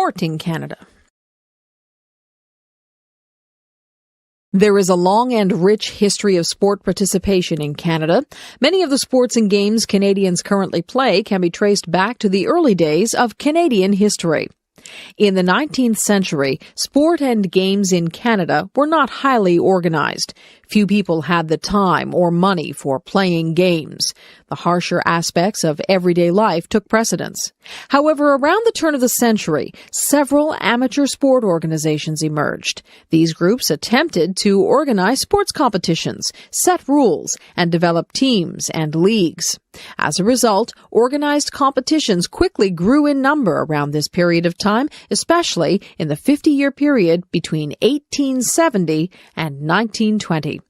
sport in Canada. There is a long and rich history of sport participation in Canada. Many of the sports and games Canadians currently play can be traced back to the early days of Canadian history. In the 19th century, sport and games in Canada were not highly organized. Few people had the time or money for playing games. The harsher aspects of everyday life took precedence. However, around the turn of the century, several amateur sport organizations emerged. These groups attempted to organize sports competitions, set rules, and develop teams and leagues. As a result, organized competitions quickly grew in number around this period of time, especially in the 50-year period between 1870 and 1920.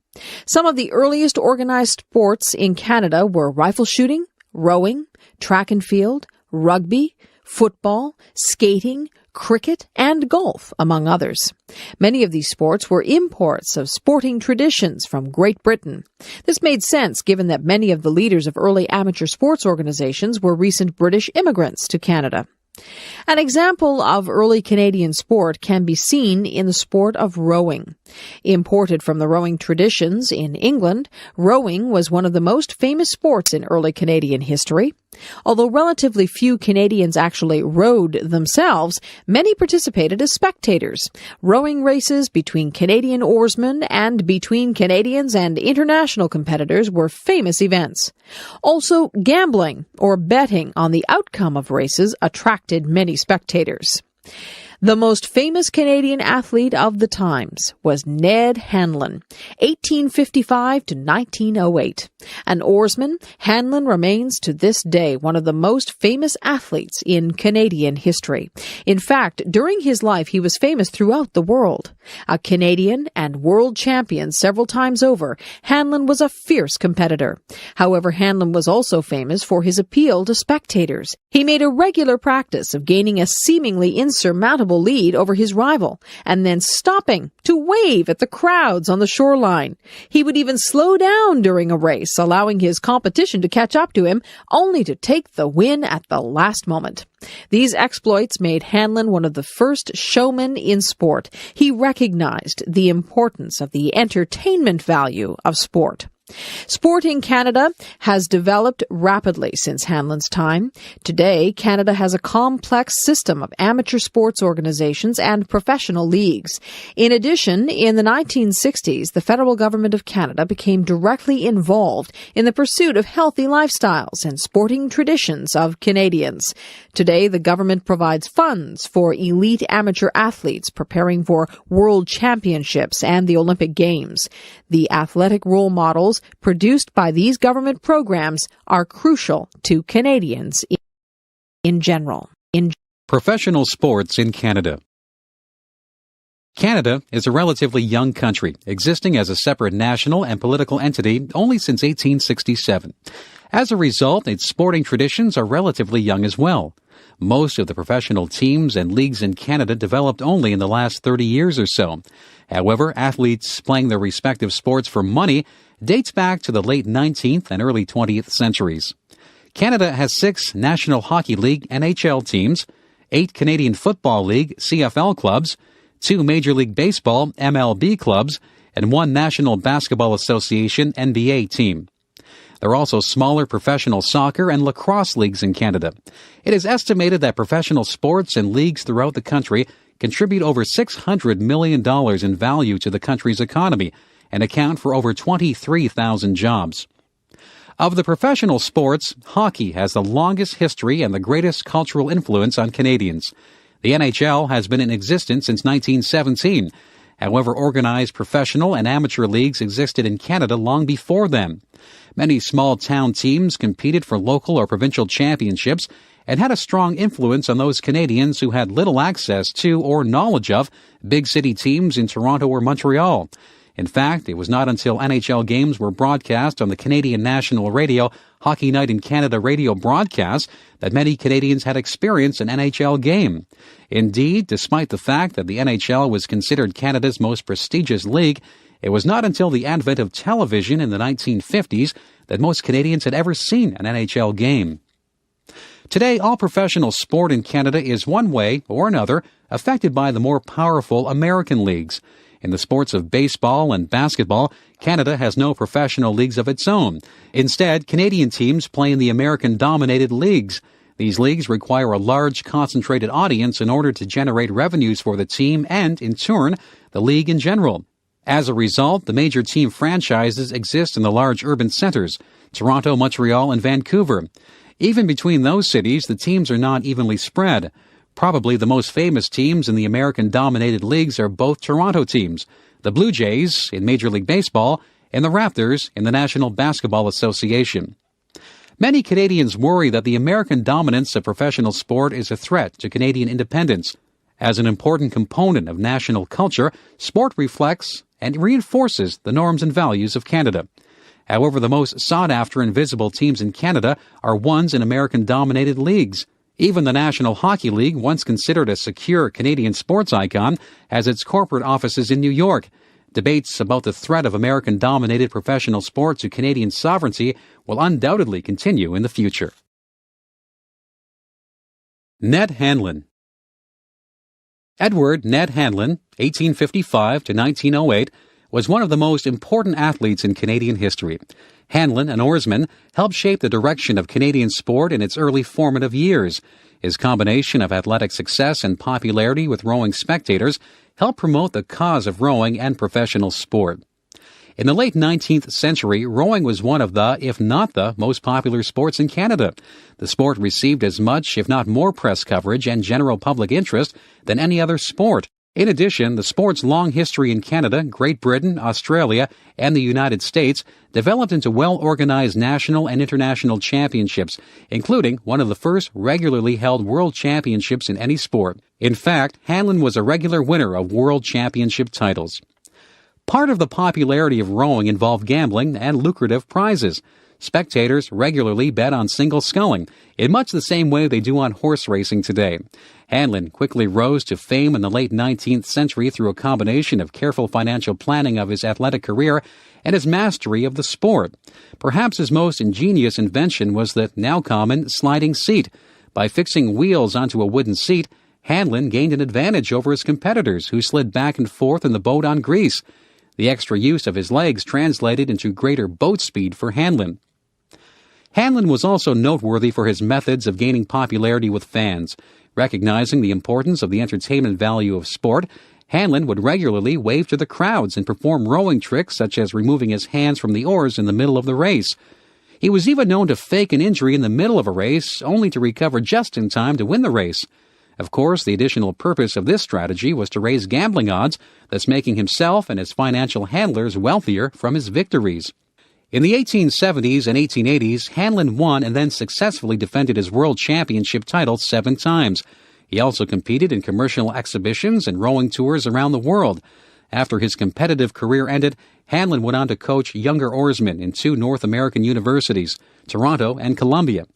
Some of the earliest organized sports in Canada were rifle shooting, rowing, track and field, rugby, football, skating, cricket, and golf, among others. Many of these sports were imports of sporting traditions from Great Britain. This made sense given that many of the leaders of early amateur sports organizations were recent British immigrants to Canada. An example of early Canadian sport can be seen in the sport of rowing. Imported from the rowing traditions in England, rowing was one of the most famous sports in early Canadian history. Although relatively few Canadians actually rowed themselves, many participated as spectators. Rowing races between Canadian oarsmen and between Canadians and international competitors were famous events. Also, gambling or betting on the outcome of races attracted many spectators. The most famous Canadian athlete of the times was Ned Hanlon, 1855 to 1908. An oarsman, Hanlon remains to this day one of the most famous athletes in Canadian history. In fact, during his life, he was famous throughout the world. A Canadian and world champion several times over, Hanlon was a fierce competitor. However, Hanlon was also famous for his appeal to spectators. He made a regular practice of gaining a seemingly insurmountable lead over his rival, and then stopping to wave at the crowds on the shoreline. He would even slow down during a race, allowing his competition to catch up to him, only to take the win at the last moment. These exploits made Hanlon one of the first showmen in sport. He recognized the importance of the entertainment value of sport. Sport in Canada has developed rapidly since Hanlon's time. Today, Canada has a complex system of amateur sports organizations and professional leagues. In addition, in the 1960s, the federal government of Canada became directly involved in the pursuit of healthy lifestyles and sporting traditions of Canadians. Today, the government provides funds for elite amateur athletes preparing for world championships and the Olympic Games. The athletic role models produced by these government programs are crucial to Canadians in general. Professional sports in Canada. Canada is a relatively young country, existing as a separate national and political entity only since 1867. As a result, its sporting traditions are relatively young as well. Most of the professional teams and leagues in Canada developed only in the last 30 years or so. However, athletes playing their respective sports for money dates back to the late 19th and early 20th centuries. Canada has 6 National Hockey League NHL teams, 8 Canadian Football League CFL clubs, 2 Major League Baseball MLB clubs, and 1 National Basketball Association NBA team. There are also smaller professional soccer and lacrosse leagues in Canada. It is estimated that professional sports and leagues throughout the country contribute over $600 million in value to the country's economy and account for over 23,000 jobs. Of the professional sports, hockey has the longest history and the greatest cultural influence on Canadians. The NHL has been in existence since 1917. However, organized professional and amateur leagues existed in Canada long before then. Many small-town teams competed for local or provincial championships and had a strong influence on those Canadians who had little access to or knowledge of big city teams in Toronto or Montreal. In fact, it was not until NHL games were broadcast on the Canadian National Radio Hockey Night in Canada radio broadcast that many Canadians had experienced an NHL game. Indeed, despite the fact that the NHL was considered Canada's most prestigious league, it was not until the advent of television in the 1950s that most Canadians had ever seen an NHL game. Today, all professional sport in Canada is one way or another affected by the more powerful American leagues. In the sports of baseball and basketball, Canada has no professional leagues of its own. Instead, Canadian teams play in the American-dominated leagues. These leagues require a large, concentrated audience in order to generate revenues for the team and, in turn, the league in general. As a result, the major team franchises exist in the large urban centers, Toronto, Montreal, and Vancouver. Even between those cities, the teams are not evenly spread. Probably the most famous teams in the American-dominated leagues are both Toronto teams, the Blue Jays in Major League Baseball and the Raptors in the National Basketball Association. Many Canadians worry that the American dominance of professional sport is a threat to Canadian independence. As an important component of national culture, sport reflects and reinforces the norms and values of Canada. However, the most sought-after and visible teams in Canada are ones in American-dominated leagues. Even the National Hockey League, once considered a secure Canadian sports icon, has its corporate offices in New York. Debates about the threat of American-dominated professional sport to Canadian sovereignty will undoubtedly continue in the future. Ned Hanlon. Edward Ned Hanlon, 1855 to 1908, was one of the most important athletes in Canadian history. Hanlon, an oarsman, helped shape the direction of Canadian sport in its early formative years. His combination of athletic success and popularity with rowing spectators helped promote the cause of rowing and professional sport. In the late 19th century, rowing was one of the, if not the, most popular sports in Canada. The sport received as much, if not more, press coverage and general public interest than any other sport. In addition, the sport's long history in Canada, Great Britain, Australia, and the United States developed into well-organized national and international championships, including one of the first regularly held world championships in any sport. In fact, Hanlon was a regular winner of world championship titles. Part of the popularity of rowing involved gambling and lucrative prizes. Spectators regularly bet on single sculling, in much the same way they do on horse racing today. Hanlon quickly rose to fame in the late 19th century through a combination of careful financial planning of his athletic career and his mastery of the sport. Perhaps his most ingenious invention was the now common sliding seat. By fixing wheels onto a wooden seat, Hanlon gained an advantage over his competitors, who slid back and forth in the boat on grease. The extra use of his legs translated into greater boat speed for Hanlon. Hanlon was also noteworthy for his methods of gaining popularity with fans. Recognizing the importance of the entertainment value of sport, Hanlon would regularly wave to the crowds and perform rowing tricks such as removing his hands from the oars in the middle of the race. He was even known to fake an injury in the middle of a race, only to recover just in time to win the race. Of course, the additional purpose of this strategy was to raise gambling odds, thus making himself and his financial handlers wealthier from his victories. In the 1870s and 1880s, Hanlon won and then successfully defended his world championship title 7 times. He also competed in commercial exhibitions and rowing tours around the world. After his competitive career ended, Hanlon went on to coach younger oarsmen in 2 North American universities, Toronto and Columbia.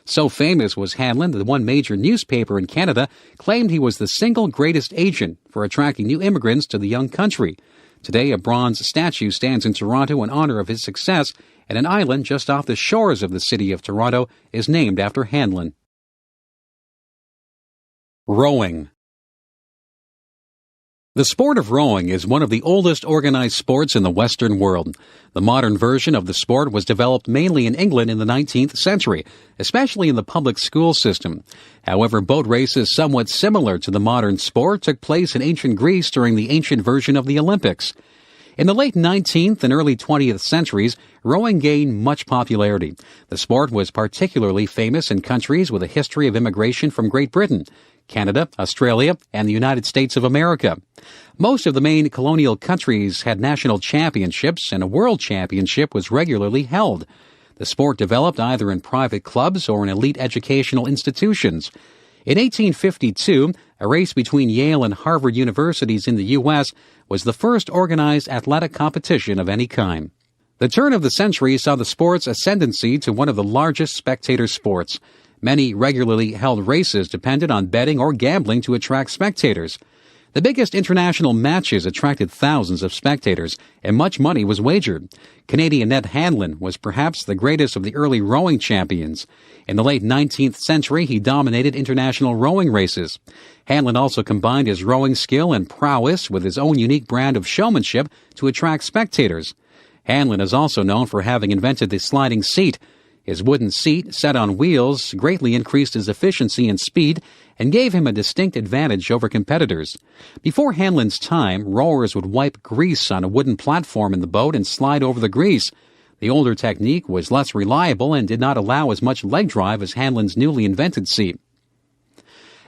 So famous was Hanlon that one major newspaper in Canada claimed he was the single greatest agent for attracting new immigrants to the young country. Today, a bronze statue stands in Toronto in honor of his success, and an island just off the shores of the city of Toronto is named after Hanlon. Rowing. The sport of rowing is one of the oldest organized sports in the Western world. The modern version of the sport was developed mainly in England in the 19th century, especially in the public school system. However, boat races somewhat similar to the modern sport took place in ancient Greece during the ancient version of the Olympics. In the late 19th and early 20th centuries, rowing gained much popularity. The sport was particularly famous in countries with a history of immigration from Great Britain, Canada, Australia, and the United States of America. Most of the main colonial countries had national championships, and a world championship was regularly held. The sport developed either in private clubs or in elite educational institutions. In 1852, a race between Yale and Harvard universities in the U.S. was the first organized athletic competition of any kind. The turn of the century saw the sport's ascendancy to one of the largest spectator sports. Many regularly held races depended on betting or gambling to attract spectators. The biggest international matches attracted thousands of spectators, and much money was wagered. Canadian Ned Hanlon was perhaps the greatest of the early rowing champions. In the late 19th century, he dominated international rowing races. Hanlon also combined his rowing skill and prowess with his own unique brand of showmanship to attract spectators. Hanlon is also known for having invented the sliding seat. His wooden seat, set on wheels, greatly increased his efficiency and speed and gave him a distinct advantage over competitors. Before Hanlon's time, rowers would wipe grease on a wooden platform in the boat and slide over the grease. The older technique was less reliable and did not allow as much leg drive as Hanlon's newly invented seat.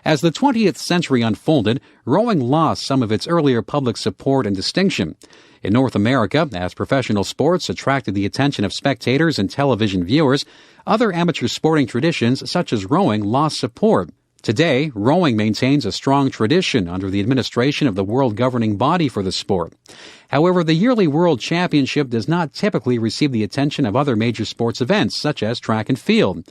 As the 20th century unfolded, rowing lost some of its earlier public support and distinction. In North America, as professional sports attracted the attention of spectators and television viewers, other amateur sporting traditions such as rowing lost support. Today, rowing maintains a strong tradition under the administration of the world governing body for the sport. However, the yearly World Championship does not typically receive the attention of other major sports events, such as track and field.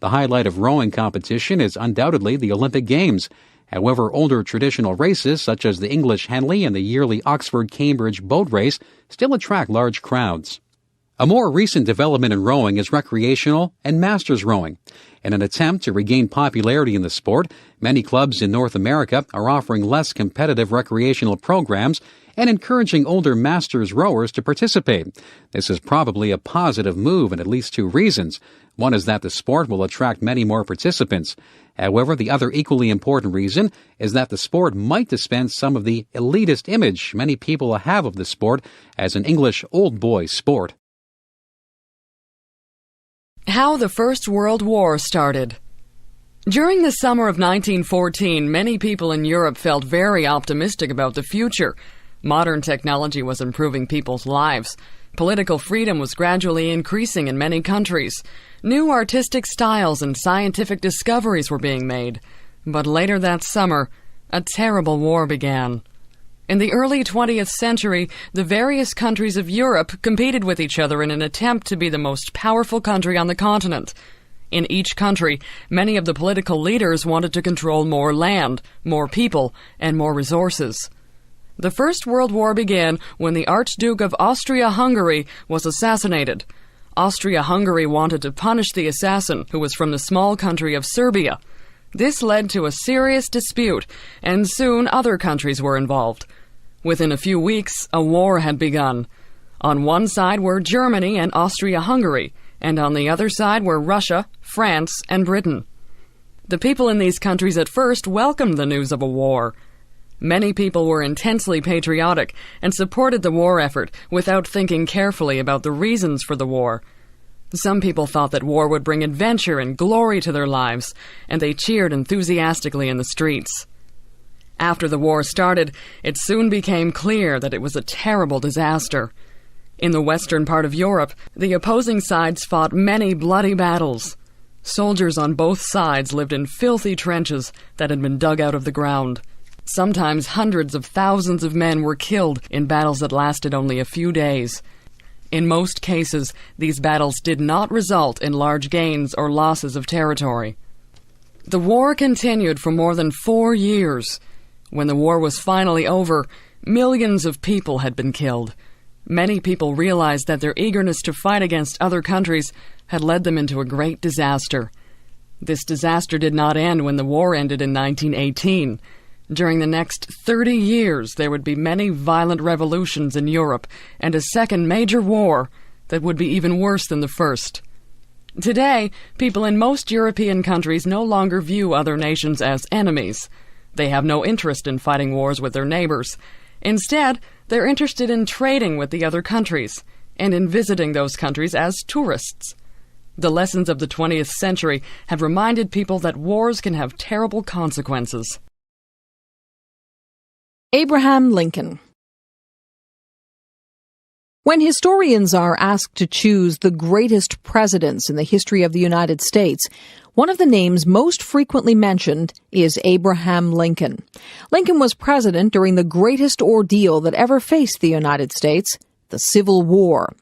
The highlight of rowing competition is undoubtedly the Olympic Games. However, older traditional races, such as the English Henley and the yearly Oxford-Cambridge boat race, still attract large crowds. A more recent development in rowing is recreational and masters rowing. In an attempt to regain popularity in the sport, many clubs in North America are offering less competitive recreational programs and encouraging older masters rowers to participate. This is probably a positive move in at least two reasons. One is that the sport will attract many more participants. However, the other equally important reason is that the sport might dispense some of the elitist image many people have of the sport as an English old boy sport. How the First World War started. During the summer of 1914, many people in Europe felt very optimistic about the future. Modern technology was improving people's lives. Political freedom was gradually increasing in many countries. New artistic styles and scientific discoveries were being made. But later that summer, a terrible war began. In the early 20th century, the various countries of Europe competed with each other in an attempt to be the most powerful country on the continent. In each country, many of the political leaders wanted to control more land, more people, and more resources. The First World War began when the Archduke of Austria-Hungary was assassinated. Austria-Hungary wanted to punish the assassin, who was from the small country of Serbia. This led to a serious dispute, and soon other countries were involved. Within a few weeks, a war had begun. On one side were Germany and Austria-Hungary, and on the other side were Russia, France, and Britain. The people in these countries at first welcomed the news of a war. Many people were intensely patriotic and supported the war effort without thinking carefully about the reasons for the war. Some people thought that war would bring adventure and glory to their lives, and they cheered enthusiastically in the streets. After the war started, it soon became clear that it was a terrible disaster. In the western part of Europe, the opposing sides fought many bloody battles. Soldiers on both sides lived in filthy trenches that had been dug out of the ground. Sometimes hundreds of thousands of men were killed in battles that lasted only a few days. In most cases, these battles did not result in large gains or losses of territory. The war continued for more than 4 years. When the war was finally over, millions of people had been killed. Many people realized that their eagerness to fight against other countries had led them into a great disaster. This disaster did not end when the war ended in 1918. During the next 30 years, there would be many violent revolutions in Europe and a second major war that would be even worse than the first. Today, people in most European countries no longer view other nations as enemies. They have no interest in fighting wars with their neighbors. Instead, they're interested in trading with the other countries and in visiting those countries as tourists. The lessons of the 20th century have reminded people that wars can have terrible consequences. Abraham Lincoln. When historians are asked to choose the greatest presidents in the history of the United States, one of the names most frequently mentioned is Abraham Lincoln. Lincoln was president during the greatest ordeal that ever faced the United States, the Civil War.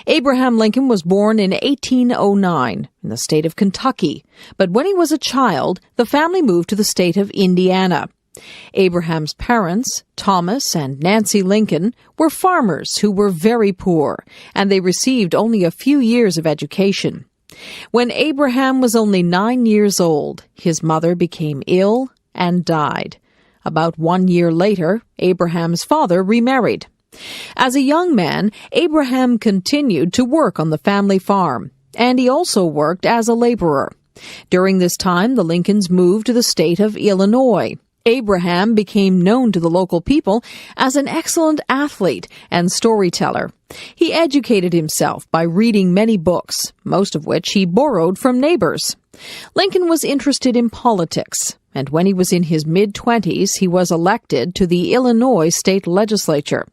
Abraham Lincoln was born in 1809 in the state of Kentucky, but when he was a child, the family moved to the state of Indiana. Abraham's parents, Thomas and Nancy Lincoln, were farmers who were very poor, and they received only a few years of education. When Abraham was only 9 years old, his mother became ill and died. About 1 year later, Abraham's father remarried. As a young man, Abraham continued to work on the family farm, and he also worked as a laborer. During this time, the Lincolns moved to the state of Illinois. Abraham became known to the local people as an excellent athlete and storyteller. He educated himself by reading many books, most of which he borrowed from neighbors. Lincoln was interested in politics, and when he was in his mid-20s, he was elected to the Illinois state legislature.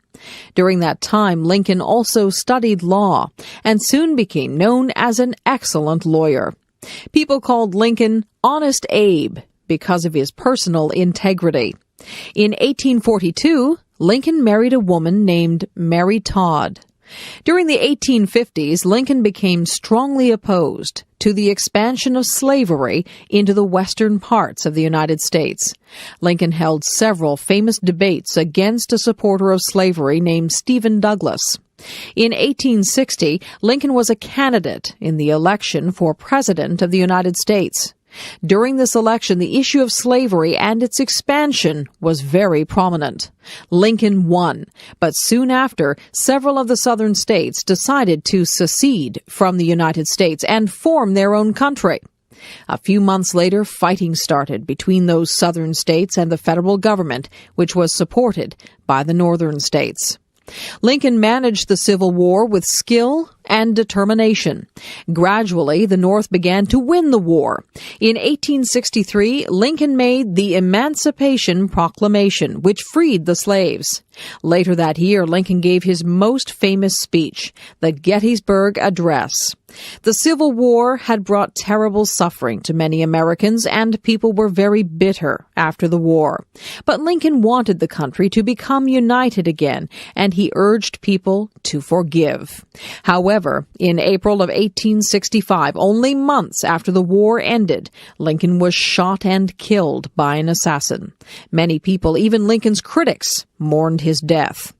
During that time, Lincoln also studied law and soon became known as an excellent lawyer. People called Lincoln Honest Abe because of his personal integrity. In 1842, Lincoln married a woman named Mary Todd. During the 1850s, Lincoln became strongly opposed to the expansion of slavery into the western parts of the United States. Lincoln held several famous debates against a supporter of slavery named Stephen Douglas. In 1860, Lincoln was a candidate in the election for President of the United States. During this election, the issue of slavery and its expansion was very prominent. Lincoln won, but soon after, several of the southern states decided to secede from the United States and form their own country. A few months later, fighting started between those southern states and the federal government, which was supported by the northern states. Lincoln managed the Civil War with skill and determination. Gradually, the North began to win the war. In 1863, Lincoln made the Emancipation Proclamation, which freed the slaves. Later that year, Lincoln gave his most famous speech, the Gettysburg Address. The Civil War had brought terrible suffering to many Americans, and people were very bitter after the war. But Lincoln wanted the country to become united again, and he urged people to forgive. However, in April of 1865, only months after the war ended, Lincoln was shot and killed by an assassin. Many people, even Lincoln's critics, mourned his death.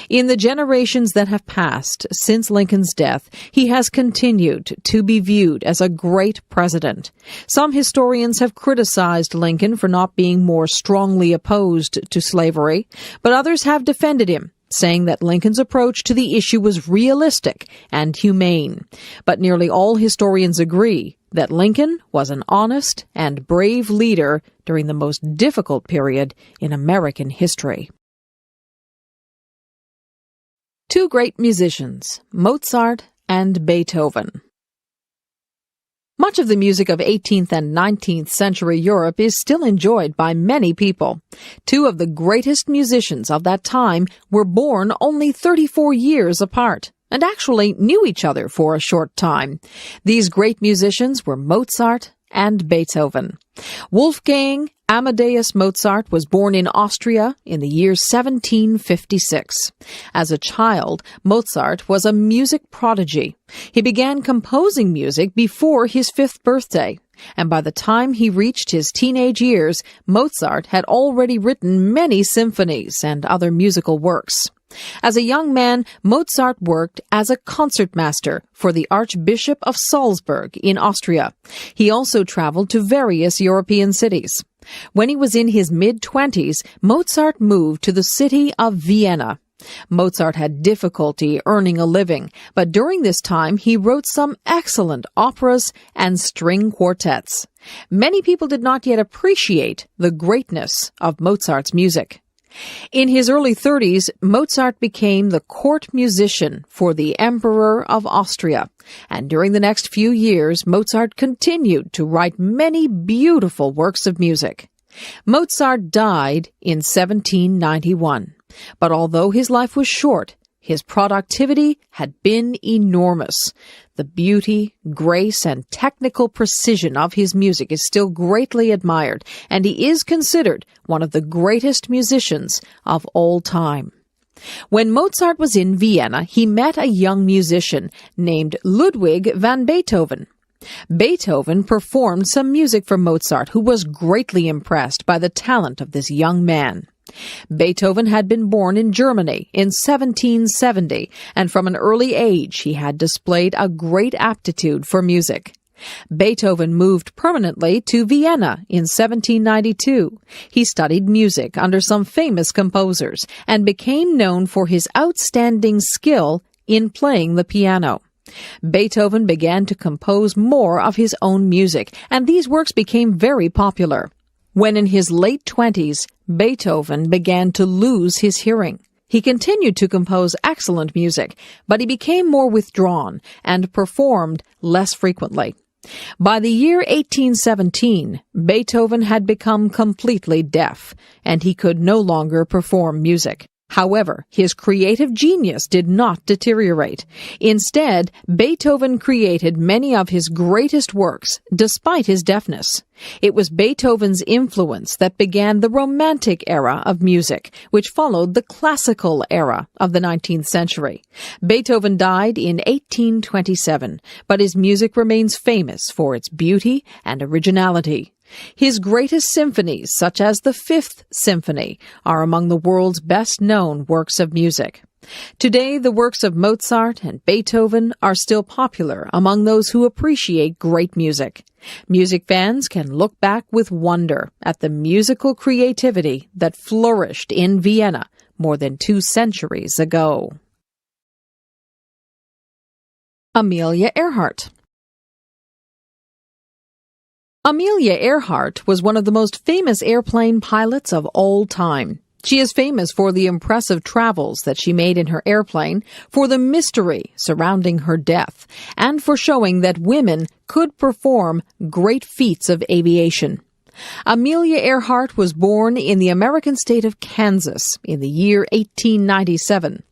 In the generations that have passed since Lincoln's death, he has continued to be viewed as a great president. Some historians have criticized Lincoln for not being more strongly opposed to slavery, but others have defended him, saying that Lincoln's approach to the issue was realistic and humane. But nearly all historians agree that Lincoln was an honest and brave leader during the most difficult period in American history. Two great musicians, Mozart and Beethoven. Much of the music of 18th and 19th century Europe is still enjoyed by many people. Two of the greatest musicians of that time were born only 34 years apart, and actually knew each other for a short time. These great musicians were Mozart and Beethoven. Wolfgang Amadeus Mozart was born in Austria in the year 1756. As a child, Mozart was a music prodigy. He began composing music before his 5th birthday, and by the time he reached his teenage years, Mozart had already written many symphonies and other musical works. As a young man, Mozart worked as a concertmaster for the Archbishop of Salzburg in Austria. He also traveled to various European cities. When he was in his mid-20s, Mozart moved to the city of Vienna. Mozart had difficulty earning a living, but during this time he wrote some excellent operas and string quartets. Many people did not yet appreciate the greatness of Mozart's music. In his early 30s, Mozart became the court musician for the Emperor of Austria, and during the next few years, Mozart continued to write many beautiful works of music. Mozart died in 1791, but although his life was short, his productivity had been enormous. The beauty, grace, and technical precision of his music is still greatly admired, and he is considered one of the greatest musicians of all time. When Mozart was in Vienna, he met a young musician named Ludwig van Beethoven. Beethoven performed some music for Mozart, who was greatly impressed by the talent of this young man. Beethoven had been born in Germany in 1770, and from an early age he had displayed a great aptitude for music. Beethoven moved permanently to Vienna in 1792. He studied music under some famous composers and became known for his outstanding skill in playing the piano. Beethoven began to compose more of his own music, and these works became very popular. When in his late 20s, Beethoven began to lose his hearing. He continued to compose excellent music, but he became more withdrawn and performed less frequently. By the year 1817, Beethoven had become completely deaf, and he could no longer perform music. However, his creative genius did not deteriorate. Instead, Beethoven created many of his greatest works despite his deafness. It was Beethoven's influence that began the Romantic era of music, which followed the Classical era of the 19th century. Beethoven died in 1827, but his music remains famous for its beauty and originality. His greatest symphonies, such as the Fifth Symphony, are among the world's best-known works of music. Today, the works of Mozart and Beethoven are still popular among those who appreciate great music. Music fans can look back with wonder at the musical creativity that flourished in Vienna more than 2 centuries ago. Amelia Earhart. Amelia Earhart was one of the most famous airplane pilots of all time. She is famous for the impressive travels that she made in her airplane, for the mystery surrounding her death, and for showing that women could perform great feats of aviation. Amelia Earhart was born in the American state of Kansas in the year 1897.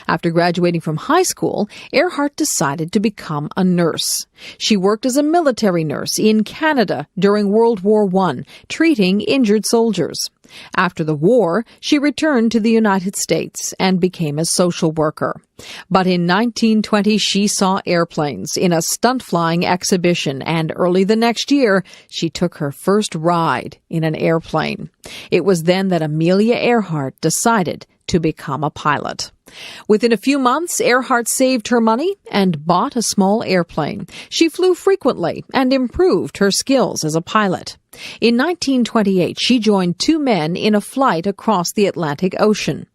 After graduating from high school, Earhart decided to become a nurse. She worked as a military nurse in Canada during World War I, treating injured soldiers. After the war, she returned to the United States and became a social worker. But in 1920, she saw airplanes in a stunt flying exhibition, and early the next year, she took her first ride in an airplane. It was then that Amelia Earhart decided to become a pilot. Within a few months, Earhart saved her money and bought a small airplane. She flew frequently and improved her skills as a pilot. In 1928, she joined 2 men in a flight across the Atlantic Ocean.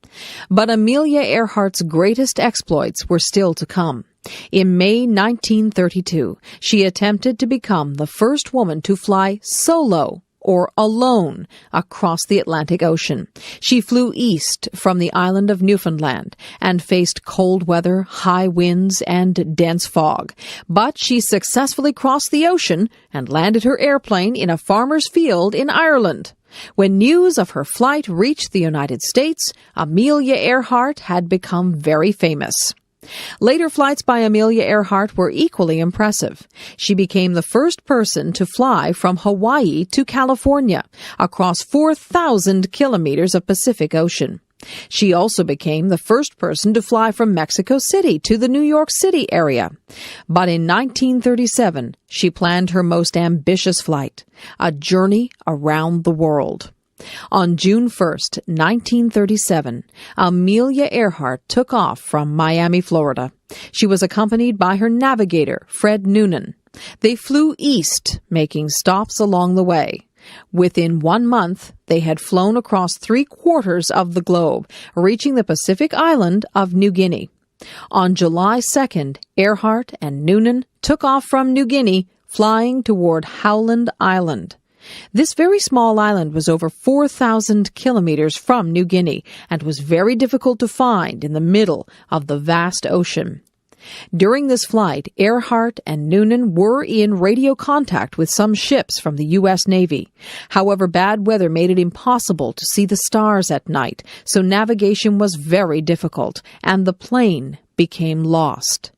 But Amelia Earhart's greatest exploits were still to come. In May 1932, she attempted to become the first woman to fly solo, or alone, across the Atlantic Ocean. She flew east from the island of Newfoundland and faced cold weather, high winds, and dense fog. But she successfully crossed the ocean and landed her airplane in a farmer's field in Ireland. When news of her flight reached the United States, Amelia Earhart had become very famous. Later flights by Amelia Earhart were equally impressive. She became the first person to fly from Hawaii to California, across 4,000 kilometers of Pacific Ocean. She also became the first person to fly from Mexico City to the New York City area. But in 1937, she planned her most ambitious flight, a journey around the world. On June 1st, 1937, Amelia Earhart took off from Miami, Florida. She was accompanied by her navigator, Fred Noonan. They flew east, making stops along the way. Within 1 month, they had flown across 3/4 of the globe, reaching the Pacific island of New Guinea. On July 2nd, Earhart and Noonan took off from New Guinea, flying toward Howland Island. This very small island was over 4,000 kilometers from New Guinea and was very difficult to find in the middle of the vast ocean. During this flight, Earhart and Noonan were in radio contact with some ships from the U.S. Navy. However, bad weather made it impossible to see the stars at night, so navigation was very difficult, and the plane became lost.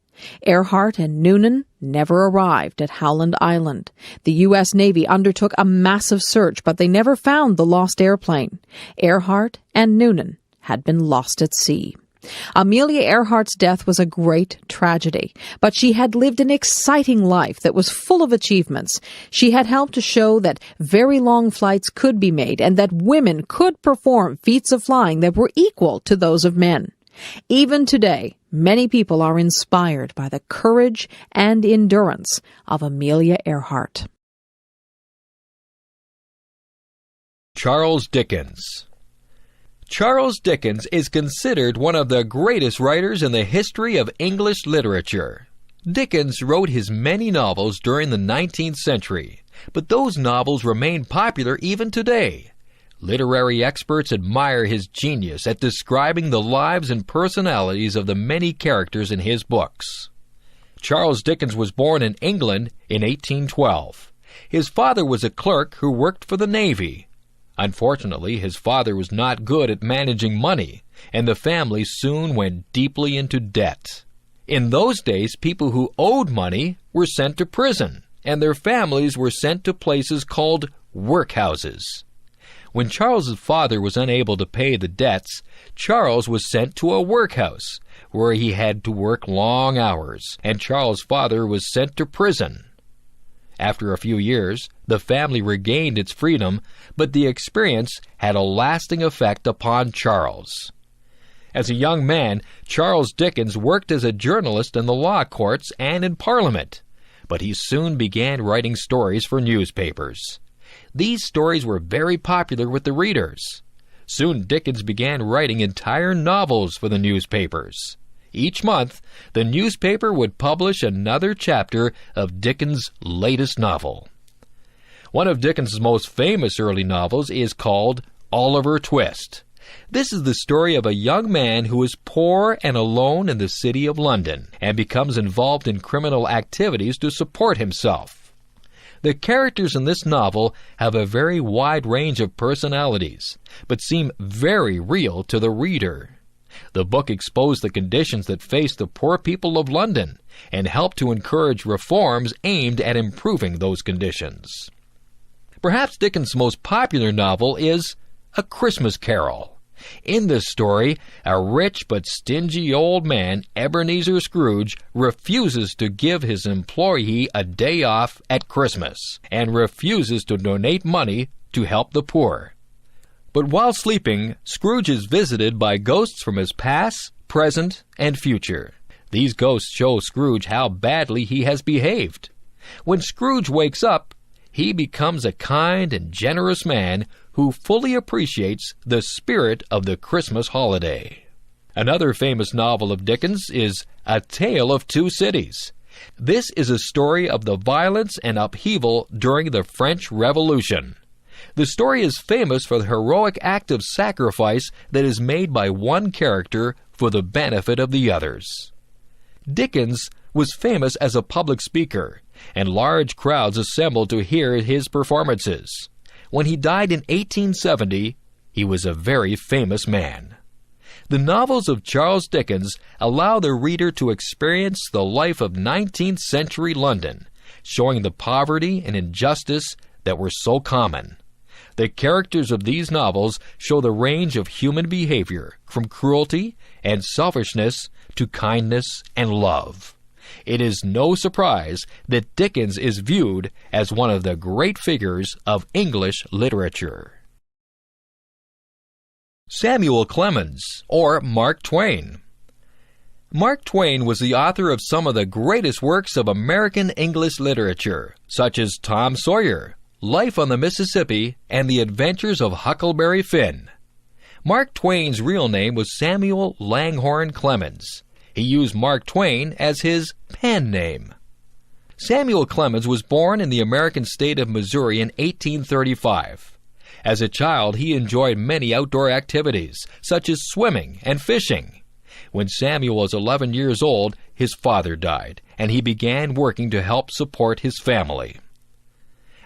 Earhart and Noonan never arrived at Howland Island. The U.S. Navy undertook a massive search, but they never found the lost airplane. Earhart and Noonan had been lost at sea. Amelia Earhart's death was a great tragedy, but she had lived an exciting life that was full of achievements. She had helped to show that very long flights could be made and that women could perform feats of flying that were equal to those of men. Even today, many people are inspired by the courage and endurance of Amelia Earhart. Charles Dickens. Charles Dickens is considered one of the greatest writers in the history of English literature. Dickens wrote his many novels during the 19th century, but those novels remain popular even today. Literary experts admire his genius at describing the lives and personalities of the many characters in his books. Charles Dickens was born in England in 1812. His father was a clerk who worked for the Navy. Unfortunately, his father was not good at managing money, and the family soon went deeply into debt. In those days, people who owed money were sent to prison, and their families were sent to places called workhouses. When Charles's father was unable to pay the debts, Charles was sent to a workhouse, where he had to work long hours, and Charles's father was sent to prison. After a few years, the family regained its freedom, but the experience had a lasting effect upon Charles. As a young man, Charles Dickens worked as a journalist in the law courts and in Parliament, but he soon began writing stories for newspapers. These stories were very popular with the readers. Soon Dickens began writing entire novels for the newspapers. Each month, the newspaper would publish another chapter of Dickens' latest novel. One of Dickens' most famous early novels is called Oliver Twist. This is the story of a young man who is poor and alone in the city of London and becomes involved in criminal activities to support himself. The characters in this novel have a very wide range of personalities, but seem very real to the reader. The book exposed the conditions that face the poor people of London and helped to encourage reforms aimed at improving those conditions. Perhaps Dickens' most popular novel is A Christmas Carol. In this story, a rich but stingy old man, Ebenezer Scrooge, refuses to give his employee a day off at Christmas and refuses to donate money to help the poor. But while sleeping, Scrooge is visited by ghosts from his past, present, and future. These ghosts show Scrooge how badly he has behaved. When Scrooge wakes up, he becomes a kind and generous man who fully appreciates the spirit of the Christmas holiday. Another famous novel of Dickens is A Tale of Two Cities. This is a story of the violence and upheaval during the French Revolution. The story is famous for the heroic act of sacrifice that is made by one character for the benefit of the others. Dickens was famous as a public speaker, and large crowds assembled to hear his performances. When he died in 1870, he was a very famous man. The novels of Charles Dickens allow the reader to experience the life of 19th century London, showing the poverty and injustice that were so common. The characters of these novels show the range of human behavior, from cruelty and selfishness to kindness and love. It is no surprise that Dickens is viewed as one of the great figures of English literature. Samuel Clemens, or Mark Twain. Mark Twain was the author of some of the greatest works of American English literature, such as Tom Sawyer, Life on the Mississippi, and The Adventures of Huckleberry Finn. Mark Twain's real name was Samuel Langhorne Clemens. He used Mark Twain as his pen name. Samuel Clemens was born in the American state of Missouri in 1835. As a child, he enjoyed many outdoor activities, such as swimming and fishing. When Samuel was 11 years old, his father died, and he began working to help support his family.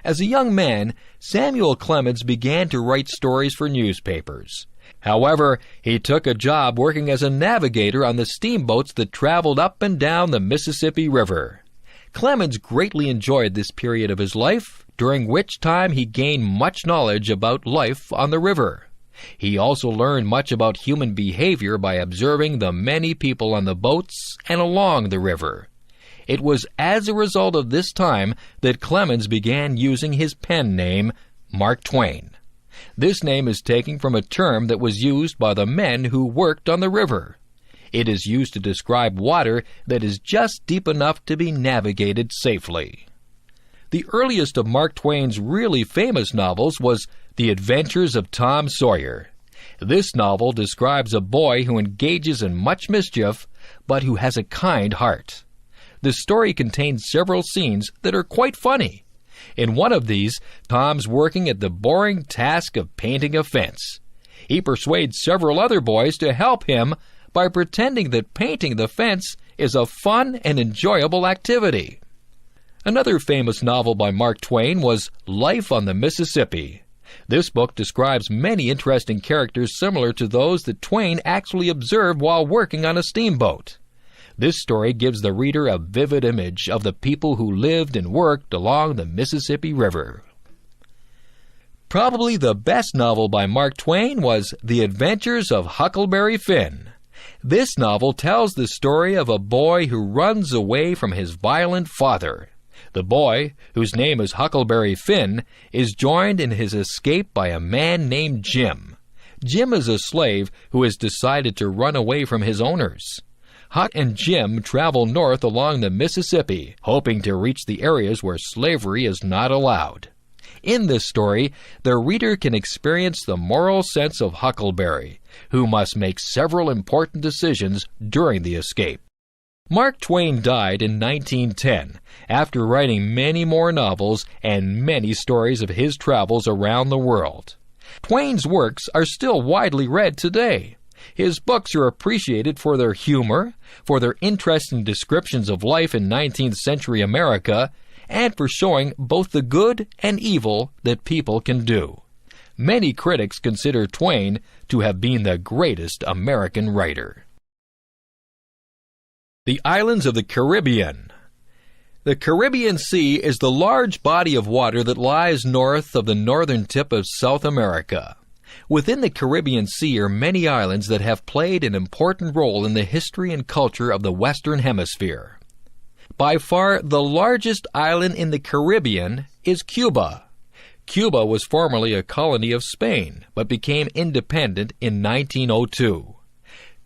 As a young man, Samuel Clemens began to write stories for newspapers. However, he took a job working as a navigator on the steamboats that traveled up and down the Mississippi River. Clemens greatly enjoyed this period of his life, during which time he gained much knowledge about life on the river. He also learned much about human behavior by observing the many people on the boats and along the river. It was as a result of this time that Clemens began using his pen name, Mark Twain. This name is taken from a term that was used by the men who worked on the river. It is used to describe water that is just deep enough to be navigated safely. The earliest of Mark Twain's really famous novels was The Adventures of Tom Sawyer. This novel describes a boy who engages in much mischief, but who has a kind heart. The story contains several scenes that are quite funny. In one of these, Tom's working at the boring task of painting a fence. He persuades several other boys to help him by pretending that painting the fence is a fun and enjoyable activity. Another famous novel by Mark Twain was Life on the Mississippi. This book describes many interesting characters similar to those that Twain actually observed while working on a steamboat. This story gives the reader a vivid image of the people who lived and worked along the Mississippi River. Probably the best novel by Mark Twain was The Adventures of Huckleberry Finn. This novel tells the story of a boy who runs away from his violent father. The boy, whose name is Huckleberry Finn, is joined in his escape by a man named Jim. Jim is a slave who has decided to run away from his owners. Huck and Jim travel north along the Mississippi, hoping to reach the areas where slavery is not allowed. In this story, the reader can experience the moral sense of Huckleberry, who must make several important decisions during the escape. Mark Twain died in 1910, after writing many more novels and many stories of his travels around the world. Twain's works are still widely read today. His books are appreciated for their humor, for their interesting descriptions of life in 19th century America, and for showing both the good and evil that people can do. Many critics consider Twain to have been the greatest American writer. The islands of the Caribbean. The Caribbean Sea is the large body of water that lies north of the northern tip of South America. Within the Caribbean Sea are many islands that have played an important role in the history and culture of the Western Hemisphere. By far the largest island in the Caribbean is Cuba. Cuba was formerly a colony of Spain, but became independent in 1902.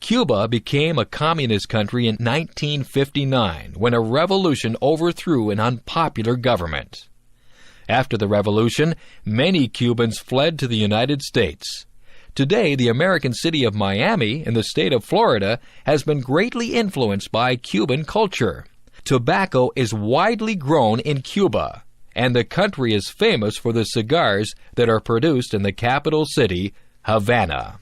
Cuba became a communist country in 1959 when a revolution overthrew an unpopular government. After the revolution, many Cubans fled to the United States. Today, the American city of Miami in the state of Florida has been greatly influenced by Cuban culture. Tobacco is widely grown in Cuba, and the country is famous for the cigars that are produced in the capital city, Havana.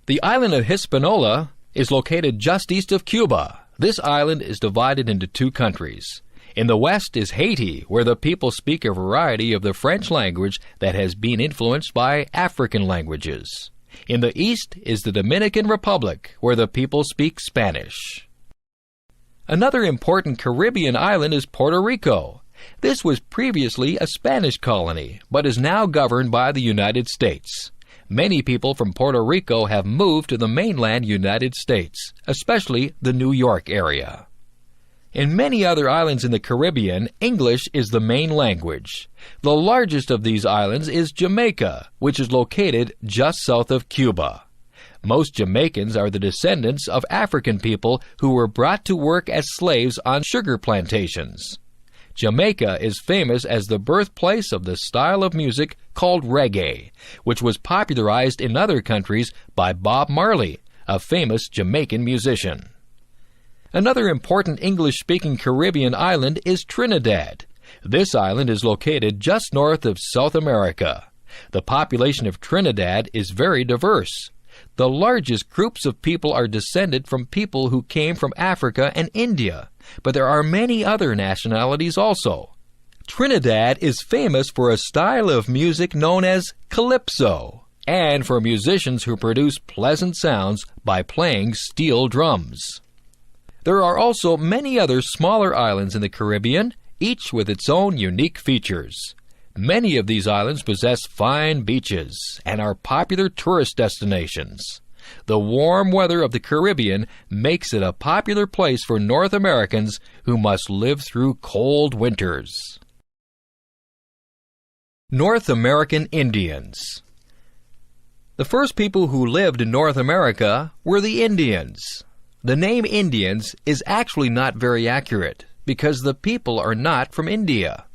The island of Hispaniola is located just east of Cuba. This island is divided into two countries. In the west is Haiti, where the people speak a variety of the French language that has been influenced by African languages. In the east is the Dominican Republic, where the people speak Spanish. Another important Caribbean island is Puerto Rico. This was previously a Spanish colony, but is now governed by the United States. Many people from Puerto Rico have moved to the mainland United States, especially the New York area. In many other islands in the Caribbean, English is the main language. The largest of these islands is Jamaica, which is located just south of Cuba. Most Jamaicans are the descendants of African people who were brought to work as slaves on sugar plantations. Jamaica is famous as the birthplace of the style of music called reggae, which was popularized in other countries by Bob Marley, a famous Jamaican musician. Another important English-speaking Caribbean island is Trinidad. This island is located just north of South America. The population of Trinidad is very diverse. The largest groups of people are descended from people who came from Africa and India, but there are many other nationalities also. Trinidad is famous for a style of music known as calypso, and for musicians who produce pleasant sounds by playing steel drums. There are also many other smaller islands in the Caribbean, each with its own unique features. Many of these islands possess fine beaches and are popular tourist destinations. The warm weather of the Caribbean makes it a popular place for North Americans who must live through cold winters. North American Indians. The first people who lived in North America were the Indians. The name Indians is actually not very accurate because the people are not from India.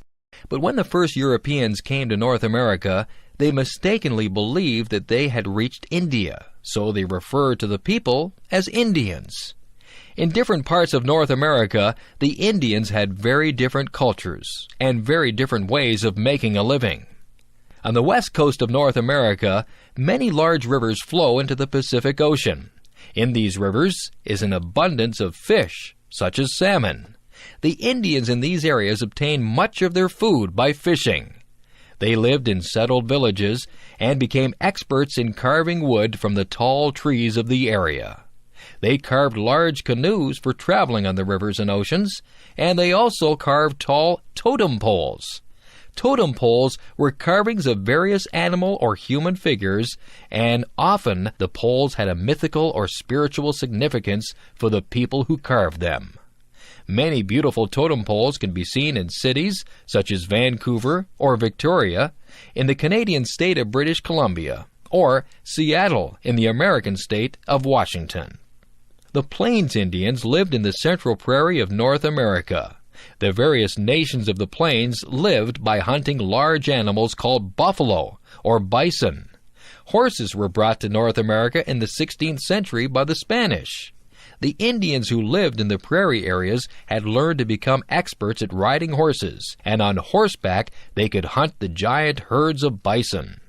But when the first Europeans came to North America, they mistakenly believed that they had reached India, so they referred to the people as Indians. In different parts of North America, the Indians had very different cultures and very different ways of making a living. On the west coast of North America, many large rivers flow into the Pacific Ocean. In these rivers is an abundance of fish, such as salmon. The Indians in these areas obtained much of their food by fishing. They lived in settled villages and became experts in carving wood from the tall trees of the area. They carved large canoes for traveling on the rivers and oceans, and they also carved tall totem poles. Totem poles were carvings of various animal or human figures, and often the poles had a mythical or spiritual significance for the people who carved them. Many beautiful totem poles can be seen in cities such as Vancouver or Victoria, in the Canadian state of British Columbia, or Seattle in the American state of Washington. The Plains Indians lived in the central prairie of North America. The various nations of the plains lived by hunting large animals called buffalo or bison. Horses were brought to North America in the 16th century by the Spanish. The Indians who lived in the prairie areas had learned to become experts at riding horses, and on horseback they could hunt the giant herds of bison.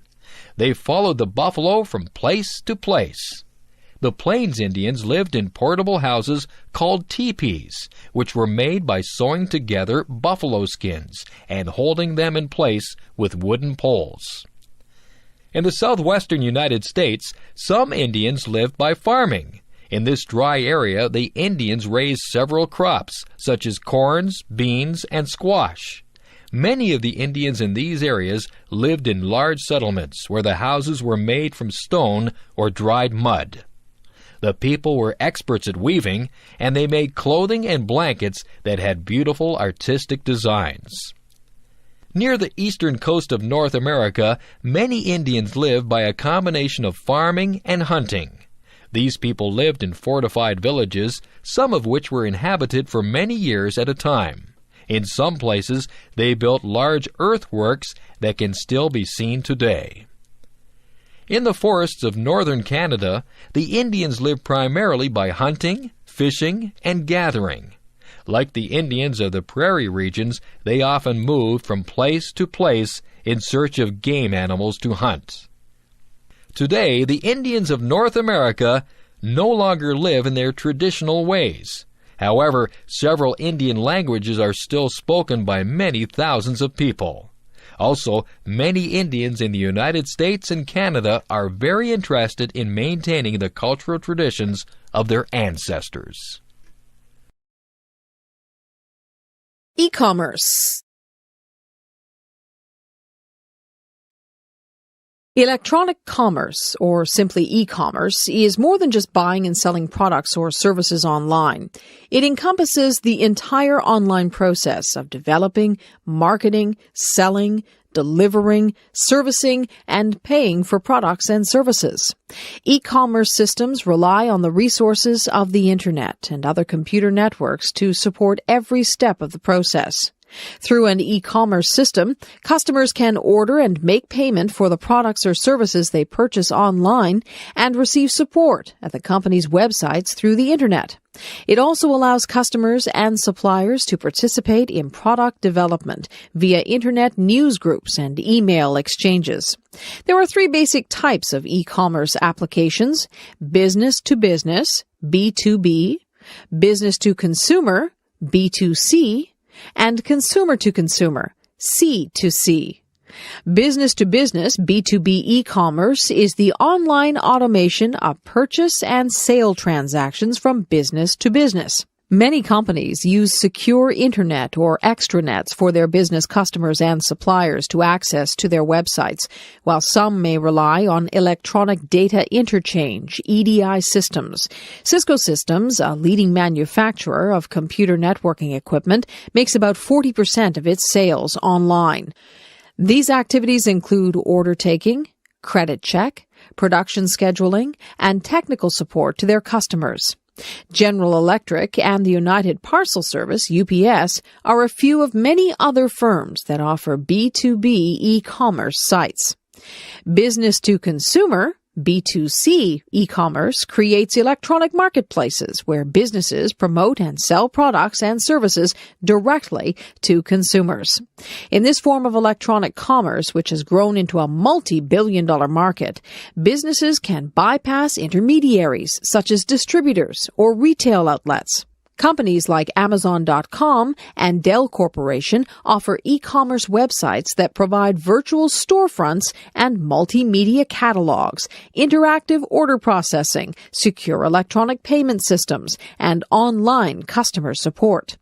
They followed the buffalo from place to place. The Plains Indians lived in portable houses called teepees, which were made by sewing together buffalo skins and holding them in place with wooden poles. In the southwestern United States, some Indians lived by farming. In this dry area, the Indians raised several crops, such as corns, beans, and squash. Many of the Indians in these areas lived in large settlements where the houses were made from stone or dried mud. The people were experts at weaving, and they made clothing and blankets that had beautiful artistic designs. Near the eastern coast of North America, many Indians lived by a combination of farming and hunting. These people lived in fortified villages, some of which were inhabited for many years at a time. In some places, they built large earthworks that can still be seen today. In the forests of northern Canada, the Indians lived primarily by hunting, fishing, and gathering. Like the Indians of the prairie regions, they often moved from place to place in search of game animals to hunt. Today, the Indians of North America no longer live in their traditional ways. However, several Indian languages are still spoken by many thousands of people. Also, many Indians in the United States and Canada are very interested in maintaining the cultural traditions of their ancestors. E-commerce. Electronic commerce, or simply e-commerce, is more than just buying and selling products or services online. It encompasses the entire online process of developing, marketing, selling, delivering, servicing, and paying for products and services. E-commerce systems rely on the resources of the Internet and other computer networks to support every step of the process. Through an e-commerce system, customers can order and make payment for the products or services they purchase online and receive support at the company's websites through the Internet. It also allows customers and suppliers to participate in product development via Internet news groups and email exchanges. There are three basic types of e-commerce applications: business to business, B2B, business to consumer, B2C, and consumer to consumer, C2C. Business to business, B2B e-commerce, is the online automation of purchase and sale transactions from business to business. Many companies use secure internet or extranets for their business customers and suppliers to access to their websites, while some may rely on electronic data interchange, EDI systems. Cisco Systems, a leading manufacturer of computer networking equipment, makes about 40% of its sales online. These activities include order taking, credit check, production scheduling, and technical support to their customers. General Electric and the United Parcel Service, UPS, are a few of many other firms that offer B2B e-commerce sites. Business to consumer, B2C e-commerce, creates electronic marketplaces where businesses promote and sell products and services directly to consumers. In this form of electronic commerce, which has grown into a multi-billion-dollar market, businesses can bypass intermediaries such as distributors or retail outlets. Companies like Amazon.com and Dell Corporation offer e-commerce websites that provide virtual storefronts and multimedia catalogs, interactive order processing, secure electronic payment systems, and online customer support.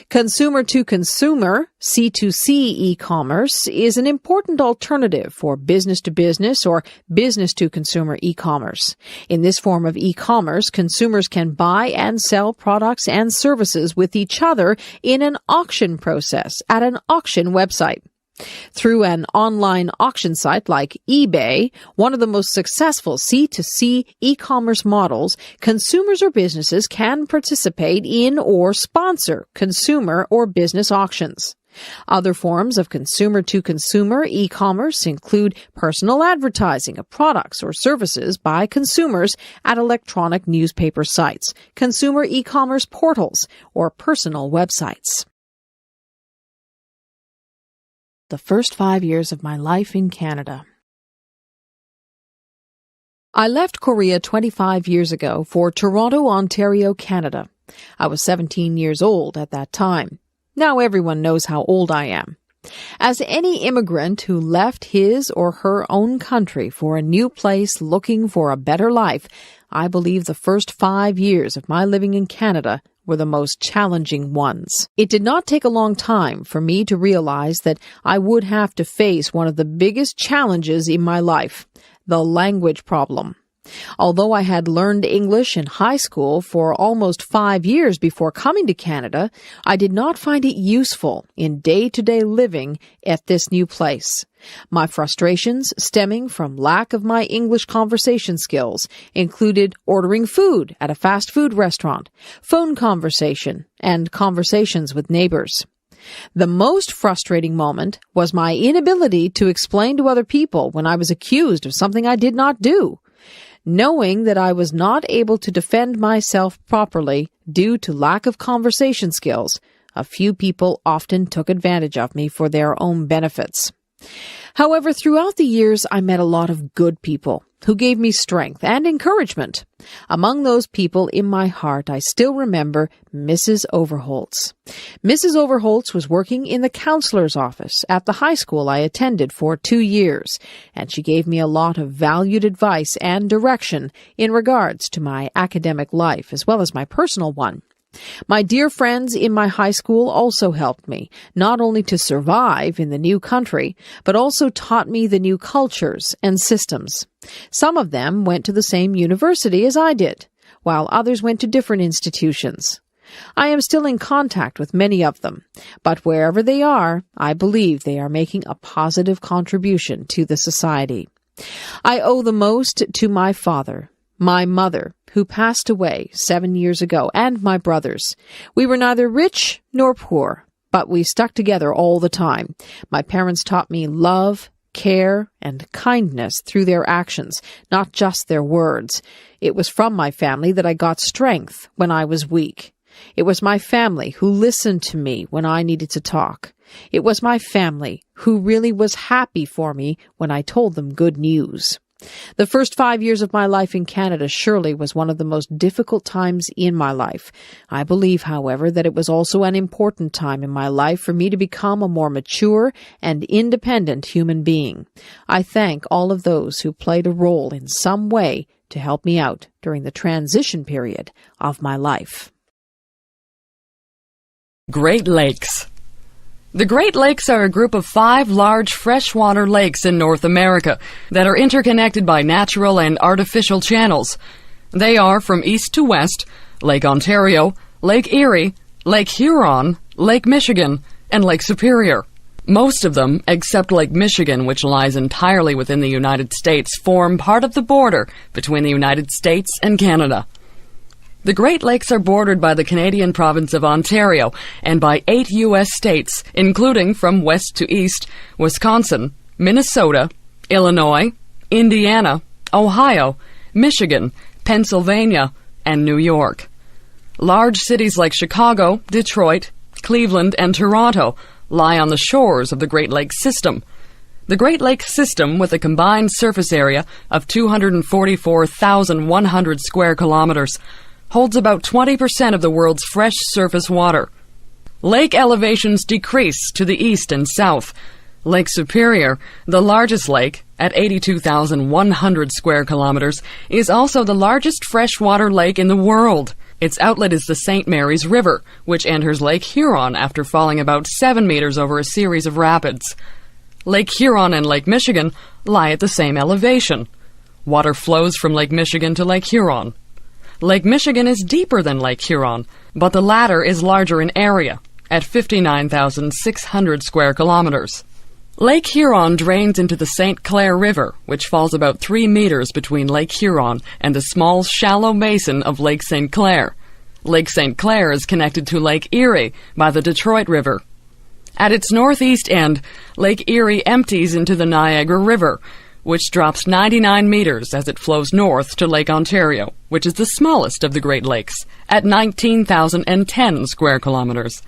Consumer to consumer, C2C e-commerce, is an important alternative for business to business or business to consumer e-commerce. In this form of e-commerce, consumers can buy and sell products and services with each other in an auction process at an auction website. Through an online auction site like eBay, one of the most successful C2C e-commerce models, consumers or businesses can participate in or sponsor consumer or business auctions. Other forms of consumer-to-consumer e-commerce include personal advertising of products or services by consumers at electronic newspaper sites, consumer e-commerce portals, or personal websites. The first 5 years of my life in Canada. I left Korea 25 years ago for Toronto, Ontario, Canada. I was 17 years old at that time. Now everyone knows how old I am. As any immigrant who left his or her own country for a new place looking for a better life, I believe the first 5 years of my living in Canada were the most challenging ones. It did not take a long time for me to realize that I would have to face one of the biggest challenges in my life, the language problem. Although I had learned English in high school for almost 5 years before coming to Canada, I did not find it useful in day-to-day living at this new place. My frustrations stemming from lack of my English conversation skills included ordering food at a fast food restaurant, phone conversation, and conversations with neighbors. The most frustrating moment was my inability to explain to other people when I was accused of something I did not do. Knowing that I was not able to defend myself properly due to lack of conversation skills, a few people often took advantage of me for their own benefits. However, throughout the years, I met a lot of good people who gave me strength and encouragement. Among those people in my heart, I still remember Mrs. Overholtz. Mrs. Overholtz was working in the counselor's office at the high school I attended for 2 years, and she gave me a lot of valued advice and direction in regards to my academic life as well as my personal one. My dear friends in my high school also helped me, not only to survive in the new country, but also taught me the new cultures and systems. Some of them went to the same university as I did, while others went to different institutions. I am still in contact with many of them, but wherever they are, I believe they are making a positive contribution to the society. I owe the most to my father, my mother, who passed away 7 years ago, and my brothers. We were neither rich nor poor, but we stuck together all the time. My parents taught me love, care, and kindness through their actions, not just their words. It was from my family that I got strength when I was weak. It was my family who listened to me when I needed to talk. It was my family who really was happy for me when I told them good news. The first 5 years of my life in Canada surely was one of the most difficult times in my life. I believe, however, that it was also an important time in my life for me to become a more mature and independent human being. I thank all of those who played a role in some way to help me out during the transition period of my life. Great Lakes. The Great Lakes are a group of 5 large freshwater lakes in North America that are interconnected by natural and artificial channels. They are, from east to west, Lake Ontario, Lake Erie, Lake Huron, Lake Michigan, and Lake Superior. Most of them, except Lake Michigan, which lies entirely within the United States, form part of the border between the United States and Canada. The Great Lakes are bordered by the Canadian province of Ontario and by 8 U.S. states, including, from west to east, Wisconsin, Minnesota, Illinois, Indiana, Ohio, Michigan, Pennsylvania, and New York. Large cities like Chicago, Detroit, Cleveland, and Toronto lie on the shores of the Great Lakes system. The Great Lakes system, with a combined surface area of 244,100 square kilometers, holds about 20% of the world's fresh surface water. Lake elevations decrease to the east and south. Lake Superior, the largest lake, at 82,100 square kilometers, is also the largest freshwater lake in the world. Its outlet is the St. Mary's River, which enters Lake Huron after falling about 7 meters over a series of rapids. Lake Huron and Lake Michigan lie at the same elevation. Water flows from Lake Michigan to Lake Huron. Lake Michigan is deeper than Lake Huron, but the latter is larger in area, at 59,600 square kilometers. Lake Huron drains into the St. Clair River, which falls about 3 meters between Lake Huron and the small, shallow basin of Lake St. Clair. Lake St. Clair is connected to Lake Erie by the Detroit River. At its northeast end, Lake Erie empties into the Niagara River, which drops 99 meters as it flows north to Lake Ontario, which is the smallest of the Great Lakes, at 19,010 square kilometers.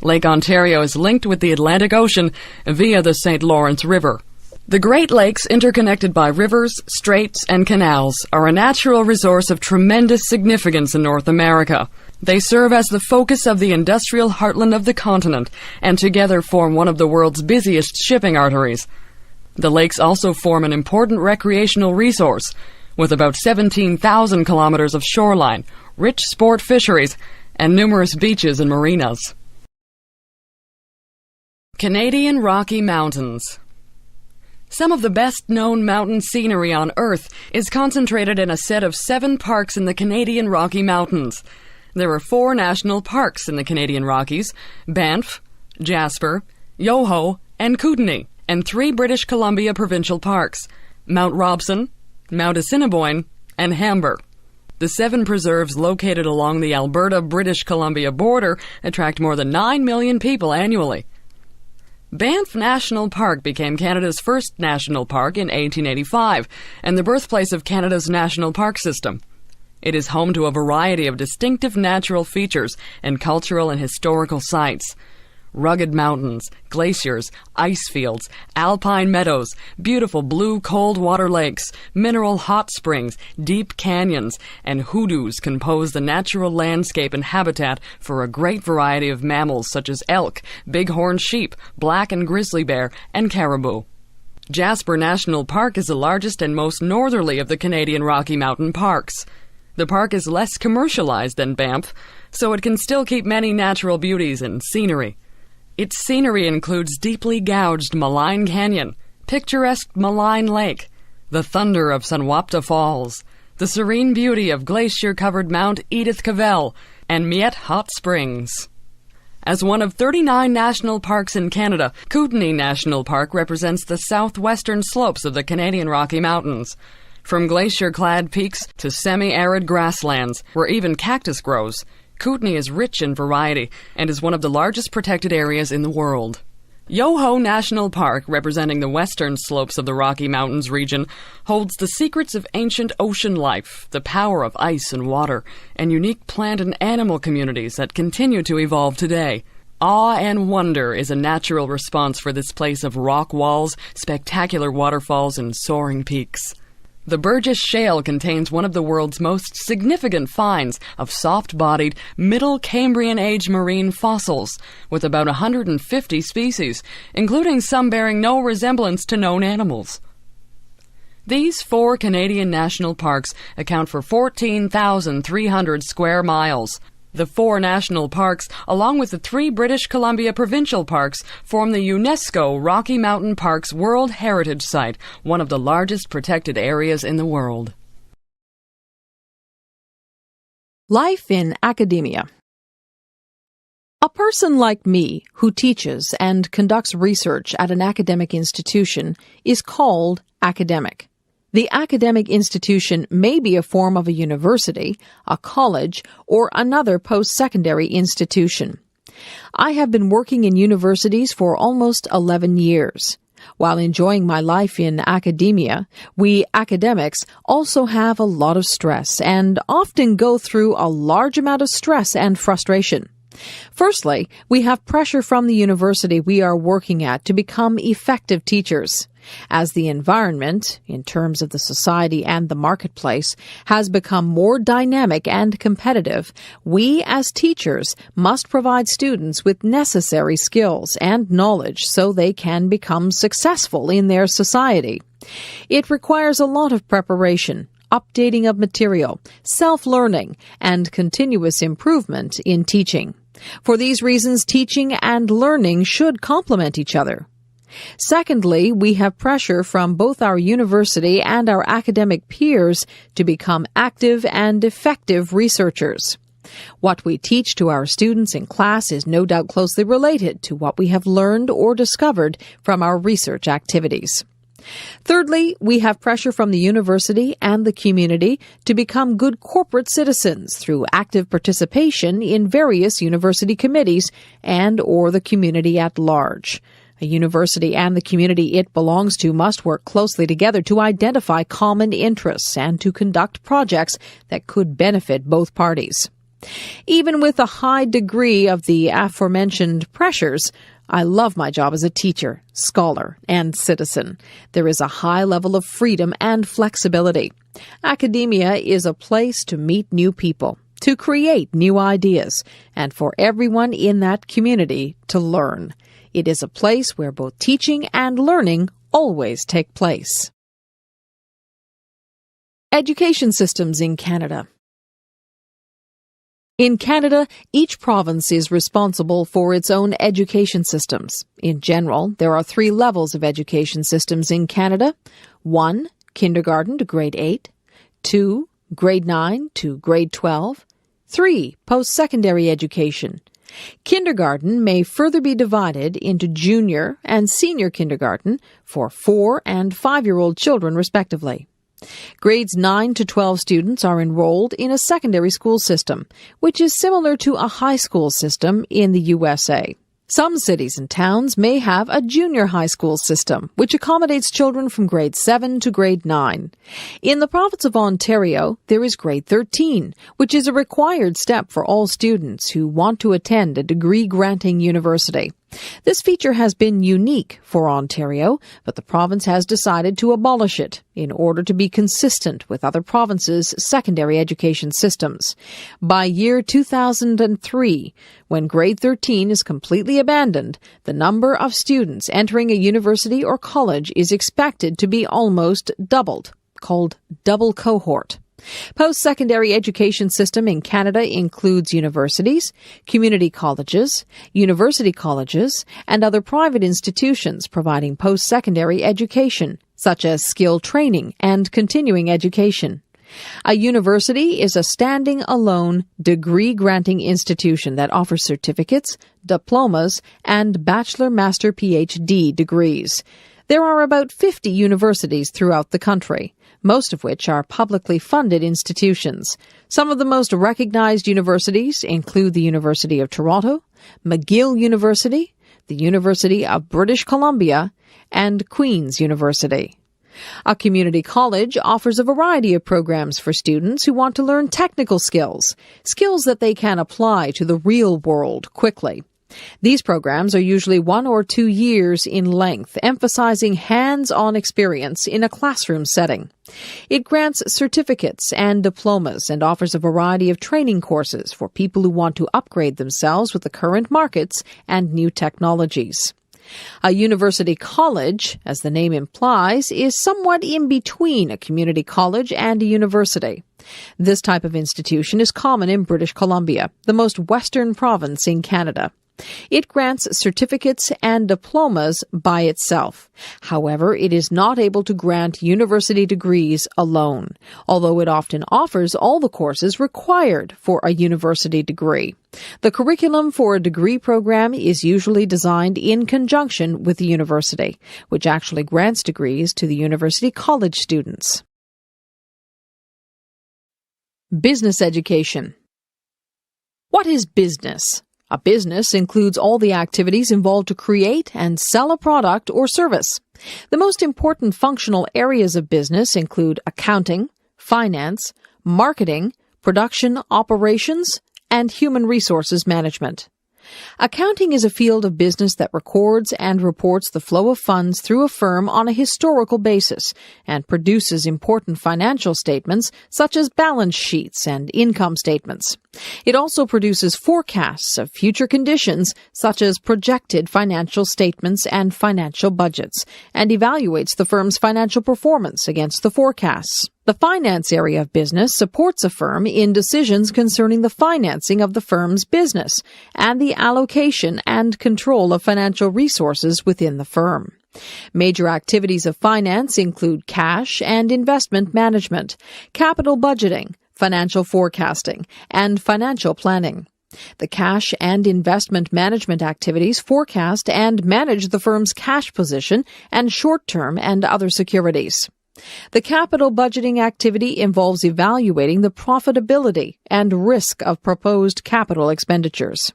Lake Ontario is linked with the Atlantic Ocean via the St. Lawrence River. The Great Lakes, interconnected by rivers, straits, and canals, are a natural resource of tremendous significance in North America. They serve as the focus of the industrial heartland of the continent, and together form one of the world's busiest shipping arteries. The lakes also form an important recreational resource, with about 17,000 kilometers of shoreline, rich sport fisheries, and numerous beaches and marinas. Canadian Rocky Mountains. Some of the best-known mountain scenery on Earth is concentrated in a set of 7 parks in the Canadian Rocky Mountains. There are 4 national parks in the Canadian Rockies: Banff, Jasper, Yoho, and Kootenay, and 3 British Columbia provincial parks: Mount Robson, Mount Assiniboine, and Hamber. The 7 preserves located along the Alberta-British Columbia border attract more than 9 million people annually. Banff National Park became Canada's first national park in 1885 and the birthplace of Canada's national park system. It is home to a variety of distinctive natural features and cultural and historical sites. Rugged mountains, glaciers, ice fields, alpine meadows, beautiful blue cold water lakes, mineral hot springs, deep canyons, and hoodoos compose the natural landscape and habitat for a great variety of mammals such as elk, bighorn sheep, black and grizzly bear, and caribou. Jasper National Park is the largest and most northerly of the Canadian Rocky Mountain parks. The park is less commercialized than Banff, so it can still keep many natural beauties and scenery. Its scenery includes deeply gouged Malign Canyon, picturesque Malign Lake, the thunder of Sanwapta Falls, the serene beauty of glacier-covered Mount Edith Cavell, and Miette Hot Springs. As one of 39 national parks in Canada, Kootenay National Park represents the southwestern slopes of the Canadian Rocky Mountains. From glacier-clad peaks to semi-arid grasslands, where even cactus grows, Kootenay is rich in variety and is one of the largest protected areas in the world. Yoho National Park, representing the western slopes of the Rocky Mountains region, holds the secrets of ancient ocean life, the power of ice and water, and unique plant and animal communities that continue to evolve today. Awe and wonder is a natural response for this place of rock walls, spectacular waterfalls, and soaring peaks. The Burgess Shale contains one of the world's most significant finds of soft-bodied, Middle Cambrian-age marine fossils, with about 150 species, including some bearing no resemblance to known animals. These 4 Canadian national parks account for 14,300 square miles. The 4 national parks, along with the 3 British Columbia provincial parks, form the UNESCO Rocky Mountain Parks World Heritage Site, one of the largest protected areas in the world. Life in academia. A person like me who teaches and conducts research at an academic institution is called academic. The academic institution may be a form of a university, a college, or another post-secondary institution. I have been working in universities for almost 11 years. While enjoying my life in academia, we academics also have a lot of stress and often go through a large amount of stress and frustration. Firstly, we have pressure from the university we are working at to become effective teachers. As the environment, in terms of the society and the marketplace, has become more dynamic and competitive, we as teachers must provide students with necessary skills and knowledge so they can become successful in their society. It requires a lot of preparation, updating of material, self-learning, and continuous improvement in teaching. For these reasons, teaching and learning should complement each other. Secondly, we have pressure from both our university and our academic peers to become active and effective researchers. What we teach to our students in class is no doubt closely related to what we have learned or discovered from our research activities. Thirdly, we have pressure from the university and the community to become good corporate citizens through active participation in various university committees and/or the community at large. A university and the community it belongs to must work closely together to identify common interests and to conduct projects that could benefit both parties. Even with a high degree of the aforementioned pressures, I love my job as a teacher, scholar, and citizen. There is a high level of freedom and flexibility. Academia is a place to meet new people, to create new ideas, and for everyone in that community to learn. It is a place where both teaching and learning always take place. Education systems in Canada. In Canada, each province is responsible for its own education systems. In general, there are 3 levels of education systems in Canada. 1, kindergarten to grade 8. 2, grade 9 to grade 12. 3, post-secondary education. Kindergarten may further be divided into junior and senior kindergarten for 4- and 5-year-old children, respectively. Grades 9 to 12 students are enrolled in a secondary school system, which is similar to a high school system in the USA. Some cities and towns may have a junior high school system, which accommodates children from grade 7 to grade 9. In the province of Ontario, there is grade 13, which is a required step for all students who want to attend a degree-granting university. This feature has been unique for Ontario, but the province has decided to abolish it in order to be consistent with other provinces' secondary education systems. By year 2003, when grade 13 is completely abandoned, the number of students entering a university or college is expected to be almost doubled, called double cohort. Post-secondary education system in Canada includes universities, community colleges, university colleges, and other private institutions providing post-secondary education, such as skill training and continuing education. A university is a standing-alone, degree-granting institution that offers certificates, diplomas, and bachelor, master, PhD degrees. There are about 50 universities throughout the country, most of which are publicly funded institutions. Some of the most recognized universities include the University of Toronto, McGill University, the University of British Columbia, and Queen's University. A community college offers a variety of programs for students who want to learn technical skills, skills that they can apply to the real world quickly. These programs are usually 1 or 2 years in length, emphasizing hands-on experience in a classroom setting. It grants certificates and diplomas and offers a variety of training courses for people who want to upgrade themselves with the current markets and new technologies. A university college, as the name implies, is somewhat in between a community college and a university. This type of institution is common in British Columbia, the most western province in Canada. It grants certificates and diplomas by itself. However, it is not able to grant university degrees alone, although it often offers all the courses required for a university degree. The curriculum for a degree program is usually designed in conjunction with the university, which actually grants degrees to the university college students. Business education. What is business? A business includes all the activities involved to create and sell a product or service. The most important functional areas of business include accounting, finance, marketing, production operations, and human resources management. Accounting is a field of business that records and reports the flow of funds through a firm on a historical basis and produces important financial statements such as balance sheets and income statements. It also produces forecasts of future conditions such as projected financial statements and financial budgets and evaluates the firm's financial performance against the forecasts. The finance area of business supports a firm in decisions concerning the financing of the firm's business and the allocation and control of financial resources within the firm. Major activities of finance include cash and investment management, capital budgeting, financial forecasting, and financial planning. The cash and investment management activities forecast and manage the firm's cash position and short-term and other securities. The capital budgeting activity involves evaluating the profitability and risk of proposed capital expenditures.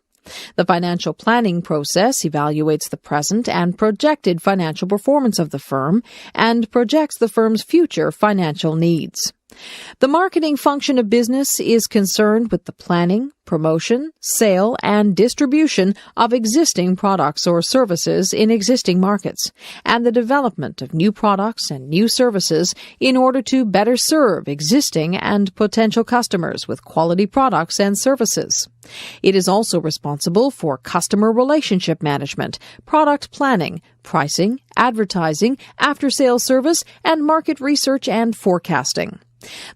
The financial planning process evaluates the present and projected financial performance of the firm and projects the firm's future financial needs. The marketing function of business is concerned with the planning, promotion, sale, and distribution of existing products or services in existing markets, and the development of new products and new services in order to better serve existing and potential customers with quality products and services. It is also responsible for customer relationship management, product planning, pricing, advertising, after-sales service, and market research and forecasting.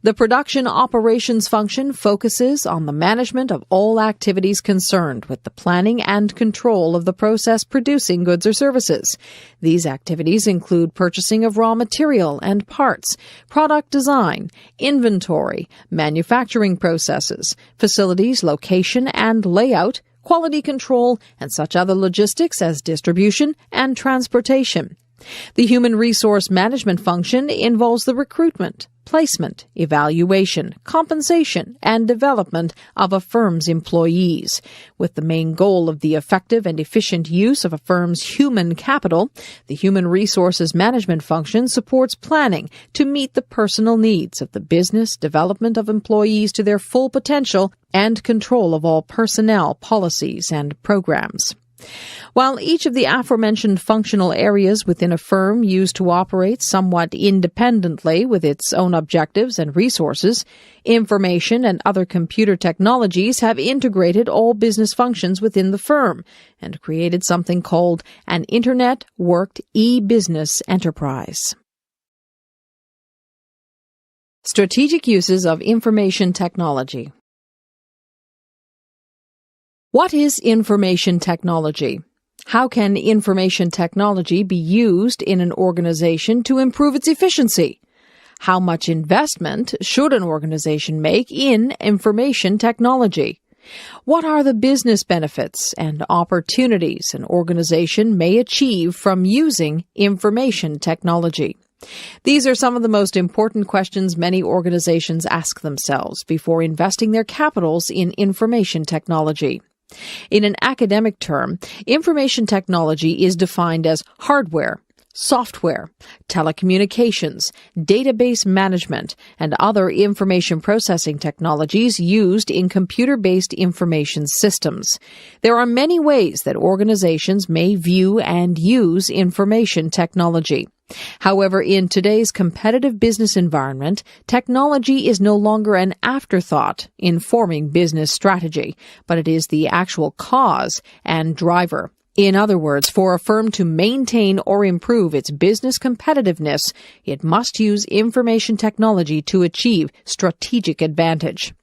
The production operations function focuses on the management of all activities concerned with the planning and control of the process producing goods or services. These activities include purchasing of raw material and parts, product design, inventory, manufacturing processes, facilities, location and layout, quality control, and such other logistics as distribution and transportation. The human resource management function involves the recruitment, placement, evaluation, compensation, and development of a firm's employees. With the main goal of the effective and efficient use of a firm's human capital, the human resources management function supports planning to meet the personal needs of the business, development of employees to their full potential, and control of all personnel, policies, and programs. While each of the aforementioned functional areas within a firm used to operate somewhat independently with its own objectives and resources, information and other computer technologies have integrated all business functions within the firm and created something called an Internet-worked e-business enterprise. Strategic uses of information technology. What is information technology? How can information technology be used in an organization to improve its efficiency? How much investment should an organization make in information technology? What are the business benefits and opportunities an organization may achieve from using information technology? These are some of the most important questions many organizations ask themselves before investing their capitals in information technology. In an academic term, information technology is defined as hardware, software, telecommunications, database management, and other information processing technologies used in computer-based information systems. There are many ways that organizations may view and use information technology. However, in today's competitive business environment, technology is no longer an afterthought in forming business strategy, but it is the actual cause and driver In other words, for a firm to maintain or improve its business competitiveness, it must use information technology to achieve strategic advantage.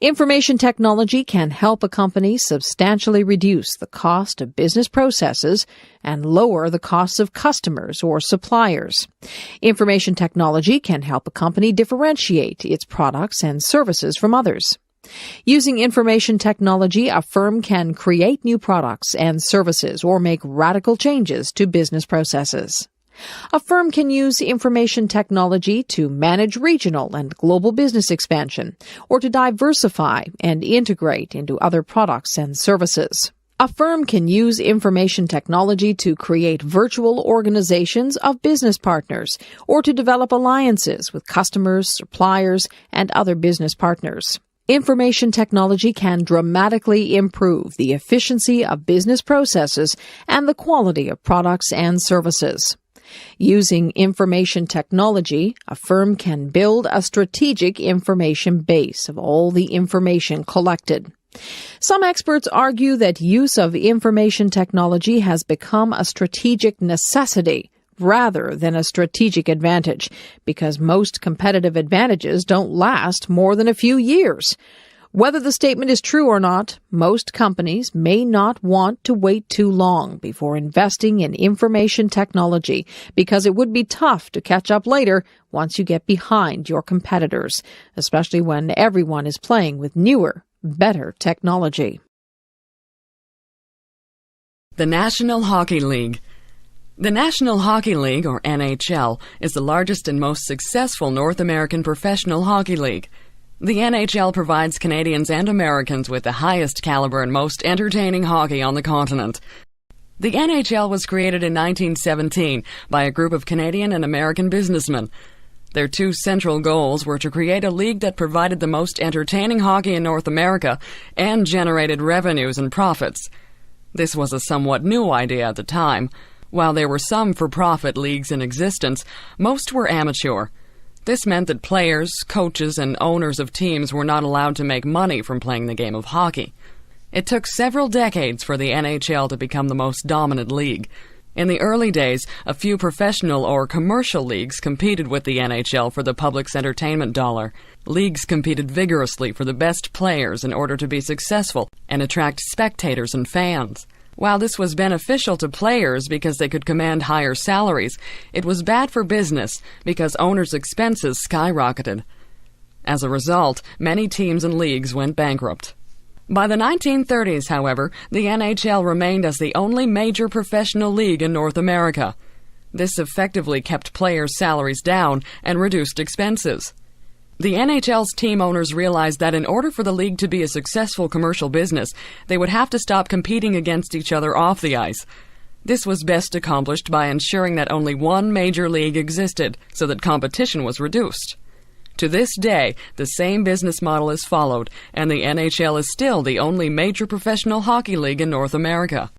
Information technology can help a company substantially reduce the cost of business processes and lower the costs of customers or suppliers. Information technology can help a company differentiate its products and services from others. Using information technology, a firm can create new products and services or make radical changes to business processes. A firm can use information technology to manage regional and global business expansion, or to diversify and integrate into other products and services. A firm can use information technology to create virtual organizations of business partners, or to develop alliances with customers, suppliers, and other business partners. Information technology can dramatically improve the efficiency of business processes and the quality of products and services. Using information technology, a firm can build a strategic information base of all the information collected. Some experts argue that use of information technology has become a strategic necessity rather than a strategic advantage, because most competitive advantages don't last more than a few years. Whether the statement is true or not, most companies may not want to wait too long before investing in information technology, because it would be tough to catch up later once you get behind your competitors, especially when everyone is playing with newer, better technology. The National Hockey League. The National Hockey League, or NHL, is the largest and most successful North American professional hockey league. The NHL provides Canadians and Americans with the highest caliber and most entertaining hockey on the continent. The NHL was created in 1917 by a group of Canadian and American businessmen. Their two central goals were to create a league that provided the most entertaining hockey in North America and generated revenues and profits. This was a somewhat new idea at the time. While there were some for-profit leagues in existence, most were amateur. This meant that players, coaches, and owners of teams were not allowed to make money from playing the game of hockey. It took several decades for the NHL to become the most dominant league. In the early days, a few professional or commercial leagues competed with the NHL for the public's entertainment dollar. Leagues competed vigorously for the best players in order to be successful and attract spectators and fans. While this was beneficial to players because they could command higher salaries, it was bad for business because owners' expenses skyrocketed. As a result, many teams and leagues went bankrupt. By the 1930s, however, the NHL remained as the only major professional league in North America. This effectively kept players' salaries down and reduced expenses. The NHL's team owners realized that in order for the league to be a successful commercial business, they would have to stop competing against each other off the ice. This was best accomplished by ensuring that only one major league existed, so that competition was reduced. To this day, the same business model is followed, and the NHL is still the only major professional hockey league in North America.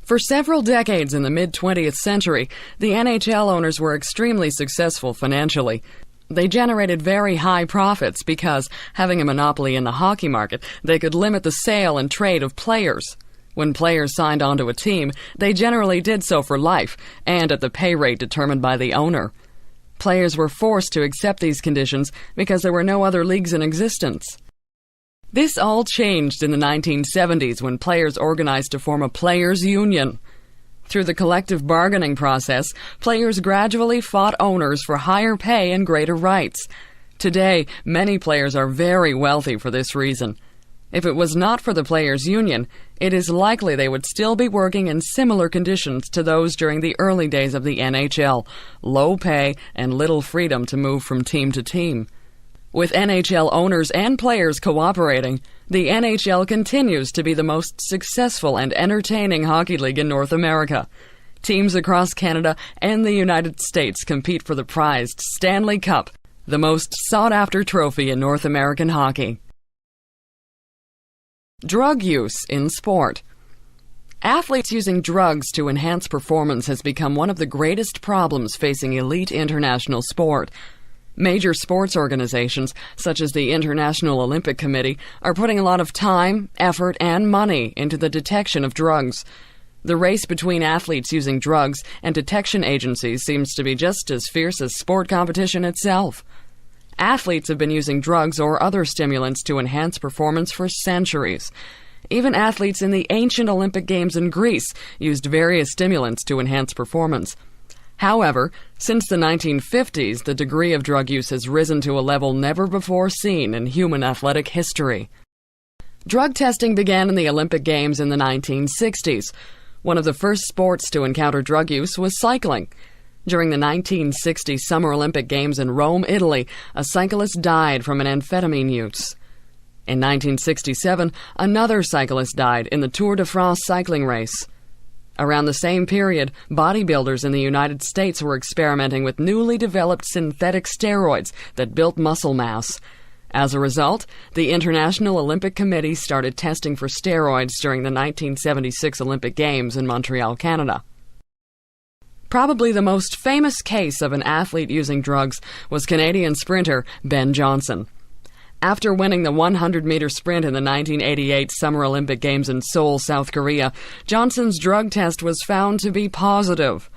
For several decades in the mid-20th century, the NHL owners were extremely successful financially. They generated very high profits because, having a monopoly in the hockey market, they could limit the sale and trade of players. When players signed onto a team, they generally did so for life, and at the pay rate determined by the owner. Players were forced to accept these conditions because there were no other leagues in existence. This all changed in the 1970s when players organized to form a players' union. Through the collective bargaining process, players gradually fought owners for higher pay and greater rights. Today, many players are very wealthy for this reason. If it was not for the players' union, it is likely they would still be working in similar conditions to those during the early days of the NHL, low pay and little freedom to move from team to team. With NHL owners and players cooperating, the NHL continues to be the most successful and entertaining hockey league in North America. Teams across Canada and the United States compete for the prized Stanley Cup, the most sought-after trophy in North American hockey. Drug use in sport. Athletes using drugs to enhance performance has become one of the greatest problems facing elite international sport. Major sports organizations, such as the International Olympic Committee, are putting a lot of time, effort, and money into the detection of drugs. The race between athletes using drugs and detection agencies seems to be just as fierce as sport competition itself. Athletes have been using drugs or other stimulants to enhance performance for centuries. Even athletes in the ancient Olympic Games in Greece used various stimulants to enhance performance. However, since the 1950s, the degree of drug use has risen to a level never before seen in human athletic history. Drug testing began in the Olympic Games in the 1960s. One of the first sports to encounter drug use was cycling. During the 1960 Summer Olympic Games in Rome, Italy, a cyclist died from an amphetamine use. In 1967, another cyclist died in the Tour de France cycling race. Around the same period, bodybuilders in the United States were experimenting with newly developed synthetic steroids that built muscle mass. As a result, the International Olympic Committee started testing for steroids during the 1976 Olympic Games in Montreal, Canada. Probably the most famous case of an athlete using drugs was Canadian sprinter Ben Johnson. After winning the 100-meter sprint in the 1988 Summer Olympic Games in Seoul, South Korea, Johnson's drug test was found to be positive.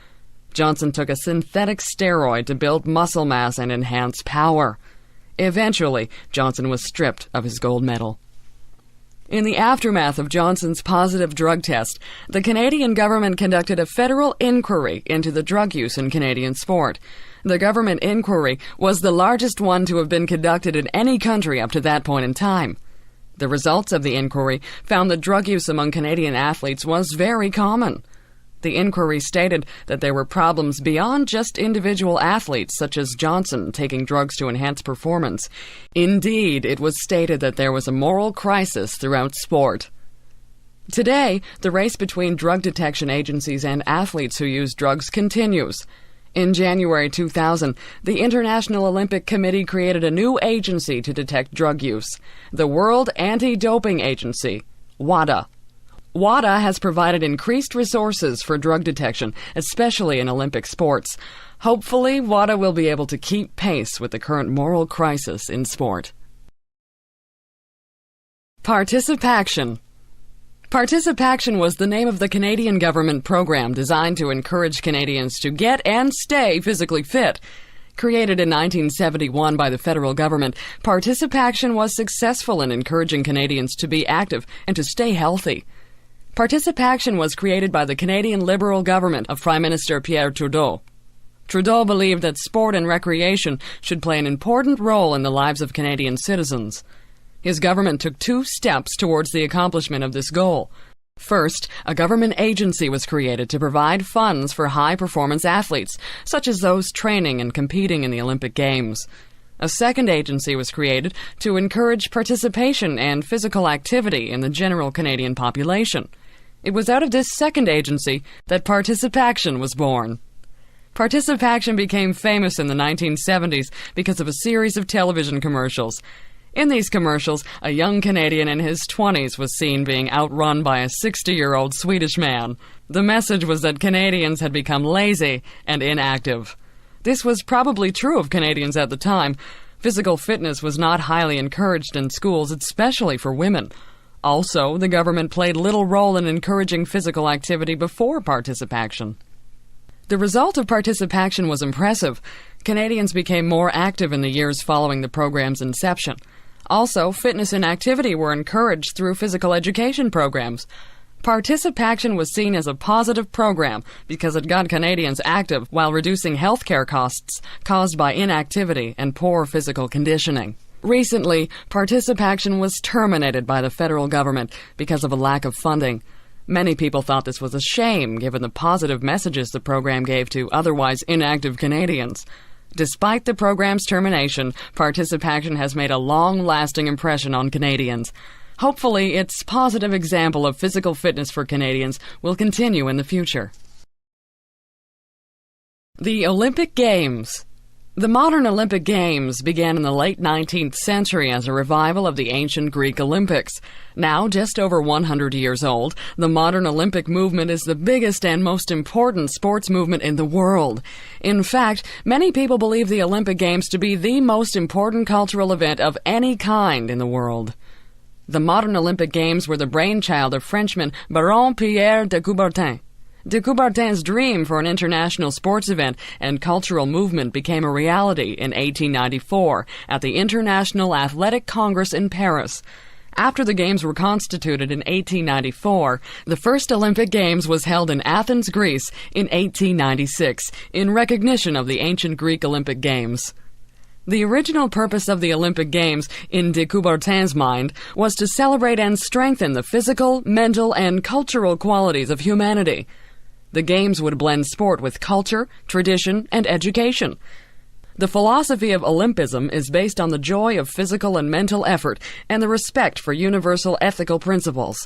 Johnson took a synthetic steroid to build muscle mass and enhance power. Eventually, Johnson was stripped of his gold medal. In the aftermath of Johnson's positive drug test, the Canadian government conducted a federal inquiry into the drug use in Canadian sport. The government inquiry was the largest one to have been conducted in any country up to that point in time. The results of the inquiry found that drug use among Canadian athletes was very common. The inquiry stated that there were problems beyond just individual athletes, such as Johnson taking drugs to enhance performance. Indeed, it was stated that there was a moral crisis throughout sport. Today, the race between drug detection agencies and athletes who use drugs continues. In January 2000, the International Olympic Committee created a new agency to detect drug use, the World Anti-Doping Agency, WADA. WADA has provided increased resources for drug detection, especially in Olympic sports. Hopefully, WADA will be able to keep pace with the current moral crisis in sport. Participaction. Participaction was the name of the Canadian government program designed to encourage Canadians to get and stay physically fit. Created in 1971 by the federal government, Participaction was successful in encouraging Canadians to be active and to stay healthy. Participaction was created by the Canadian Liberal government of Prime Minister Pierre Trudeau. Trudeau believed that sport and recreation should play an important role in the lives of Canadian citizens. His government took 2 steps towards the accomplishment of this goal. First, a government agency was created to provide funds for high-performance athletes, such as those training and competing in the Olympic Games. A second agency was created to encourage participation and physical activity in the general Canadian population. It was out of this second agency that Participaction was born. Participaction became famous in the 1970s because of a series of television commercials. In these commercials, a young Canadian in his 20s was seen being outrun by a 60-year-old Swedish man. The message was that Canadians had become lazy and inactive. This was probably true of Canadians at the time. Physical fitness was not highly encouraged in schools, especially for women. Also, the government played little role in encouraging physical activity before Participaction. The result of Participaction was impressive. Canadians became more active in the years following the program's inception. Also, fitness and activity were encouraged through physical education programs. Participaction was seen as a positive program because it got Canadians active while reducing healthcare costs caused by inactivity and poor physical conditioning. Recently, Participaction was terminated by the federal government because of a lack of funding. Many people thought this was a shame given the positive messages the program gave to otherwise inactive Canadians. Despite the program's termination, Participaction has made a long-lasting impression on Canadians. Hopefully, its positive example of physical fitness for Canadians will continue in the future. The Olympic Games. The modern Olympic Games began in the late 19th century as a revival of the ancient Greek Olympics. Now, just over 100 years old, the modern Olympic movement is the biggest and most important sports movement in the world. In fact, many people believe the Olympic Games to be the most important cultural event of any kind in the world. The modern Olympic Games were the brainchild of Frenchman Baron Pierre de Coubertin. De Coubertin's dream for an international sports event and cultural movement became a reality in 1894 at the International Athletic Congress in Paris. After the Games were constituted in 1894, the first Olympic Games was held in Athens, Greece in 1896 in recognition of the ancient Greek Olympic Games. The original purpose of the Olympic Games, in de Coubertin's mind, was to celebrate and strengthen the physical, mental, and cultural qualities of humanity. The Games would blend sport with culture, tradition, and education. The philosophy of Olympism is based on the joy of physical and mental effort and the respect for universal ethical principles.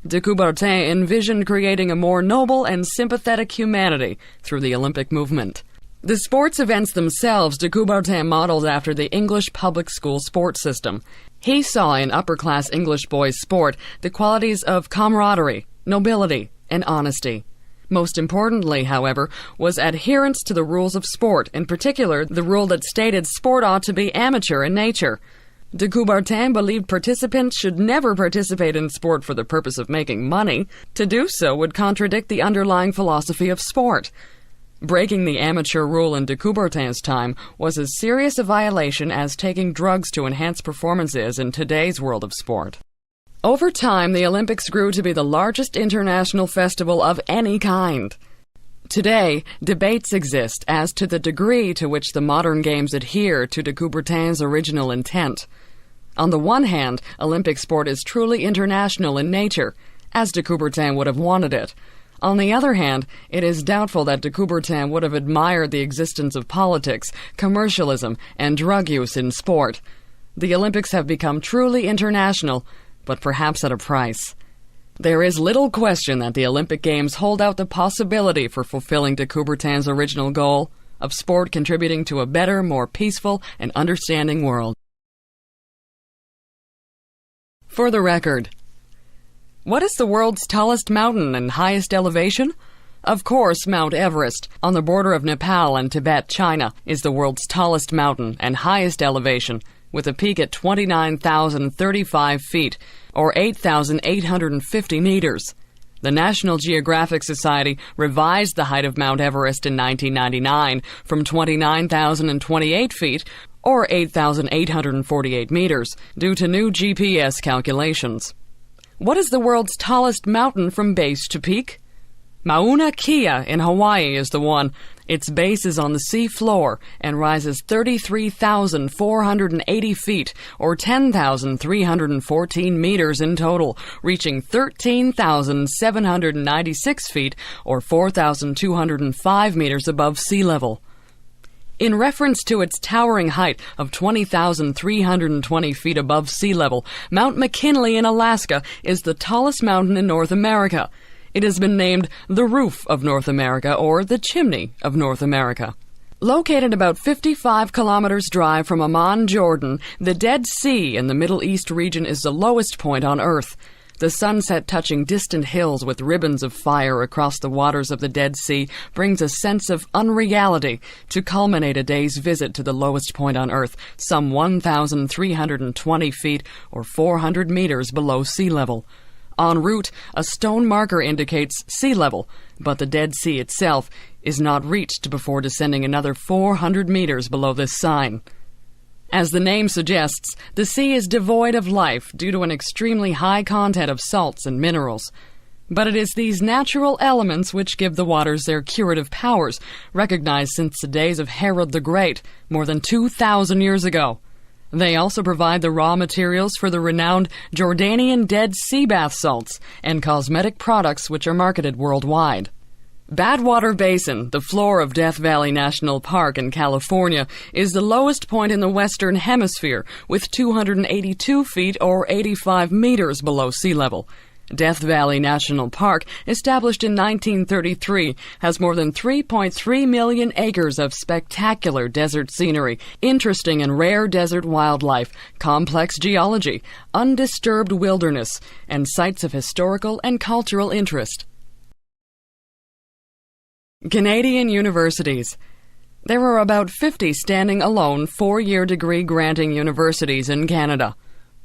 De Coubertin envisioned creating a more noble and sympathetic humanity through the Olympic movement. The sports events themselves de Coubertin modeled after the English public school sports system. He saw in upper-class English boys' sport the qualities of camaraderie, nobility, and honesty. Most importantly, however, was adherence to the rules of sport, in particular the rule that stated sport ought to be amateur in nature. De Coubertin believed participants should never participate in sport for the purpose of making money. To do so would contradict the underlying philosophy of sport. Breaking the amateur rule in de Coubertin's time was as serious a violation as taking drugs to enhance performance is in today's world of sport. Over time, the Olympics grew to be the largest international festival of any kind. Today, debates exist as to the degree to which the modern games adhere to de Coubertin's original intent. On the one hand, Olympic sport is truly international in nature, as de Coubertin would have wanted it. On the other hand, it is doubtful that de Coubertin would have admired the existence of politics, commercialism, and drug use in sport. The Olympics have become truly international, but perhaps at a price. There is little question that the Olympic Games hold out the possibility for fulfilling de Coubertin's original goal of sport contributing to a better, more peaceful, and understanding world. For the record, what is the world's tallest mountain and highest elevation? Of course, Mount Everest, on the border of Nepal and Tibet, China, is the world's tallest mountain and highest elevation, with a peak at 29,035 feet, or 8,850 meters. The National Geographic Society revised the height of Mount Everest in 1999 from 29,028 feet, or 8,848 meters, due to new GPS calculations. What is the world's tallest mountain from base to peak? Mauna Kea in Hawaii is the one. Its base is on the sea floor and rises 33,480 feet, or 10,314 meters in total, reaching 13,796 feet, or 4,205 meters above sea level. In reference to its towering height of 20,320 feet above sea level, Mount McKinley in Alaska is the tallest mountain in North America. It has been named the Roof of North America or the Chimney of North America. Located about 55 kilometers drive from Amman, Jordan, the Dead Sea in the Middle East region is the lowest point on Earth. The sunset touching distant hills with ribbons of fire across the waters of the Dead Sea brings a sense of unreality to culminate a day's visit to the lowest point on Earth, some 1,320 feet or 400 meters below sea level. En route, a stone marker indicates sea level, but the Dead Sea itself is not reached before descending another 400 meters below this sign. As the name suggests, the sea is devoid of life due to an extremely high content of salts and minerals. But it is these natural elements which give the waters their curative powers, recognized since the days of Herod the Great, more than 2,000 years ago. They also provide the raw materials for the renowned Jordanian Dead Sea bath salts and cosmetic products which are marketed worldwide. Badwater Basin, the floor of Death Valley National Park in California, is the lowest point in the Western Hemisphere, with 282 feet or 85 meters below sea level. Death Valley National Park, established in 1933, has more than 3.3 million acres of spectacular desert scenery, interesting and rare desert wildlife, complex geology, undisturbed wilderness, and sites of historical and cultural interest. Canadian universities. There are about 50 standing alone 4-year degree granting universities in Canada.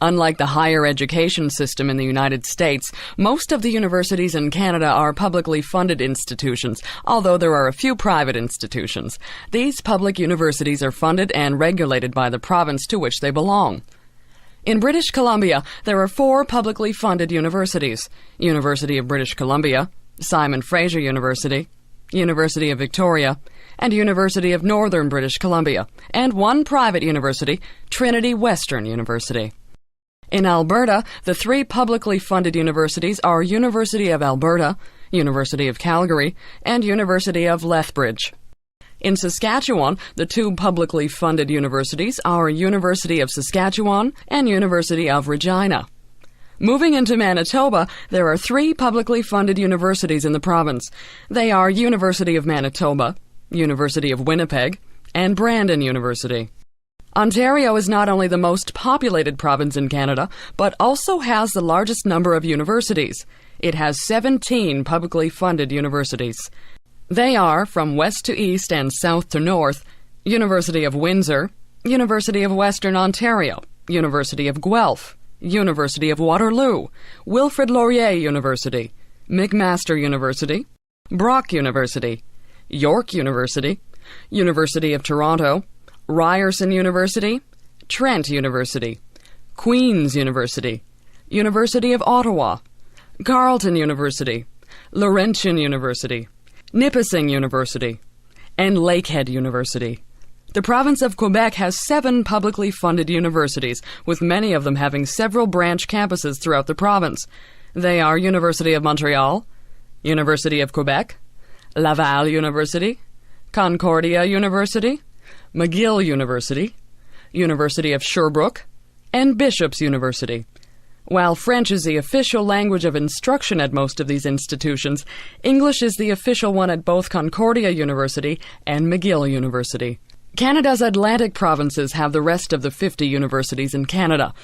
Unlike the higher education system in the United States, most of the universities in Canada are publicly funded institutions, although there are a few private institutions. These public universities are funded and regulated by the province to which they belong. In British Columbia, there are 4 publicly funded universities: University of British Columbia, Simon Fraser University, University of Victoria, and University of Northern British Columbia, and 1 private university, Trinity Western University. In Alberta, the 3 publicly funded universities are University of Alberta, University of Calgary, and University of Lethbridge. In Saskatchewan, the 2 publicly funded universities are University of Saskatchewan and University of Regina. Moving into Manitoba, there are 3 publicly funded universities in the province. They are University of Manitoba, University of Winnipeg, and Brandon University. Ontario is not only the most populated province in Canada, but also has the largest number of universities. It has 17 publicly funded universities. They are, from west to east and south to north, University of Windsor, University of Western Ontario, University of Guelph, University of Waterloo, Wilfrid Laurier University, McMaster University, Brock University, York University, University of Toronto, Ryerson University, Trent University, Queen's University, University of Ottawa, Carleton University, Laurentian University, Nipissing University, and Lakehead University. The province of Quebec has 7 publicly funded universities, with many of them having several branch campuses throughout the province. They are University of Montreal, University of Quebec, Laval University, Concordia University, McGill University, University of Sherbrooke, and Bishop's University. While French is the official language of instruction at most of these institutions, English is the official one at both Concordia University and McGill University. Canada's Atlantic provinces have the rest of the 50 universities in Canada.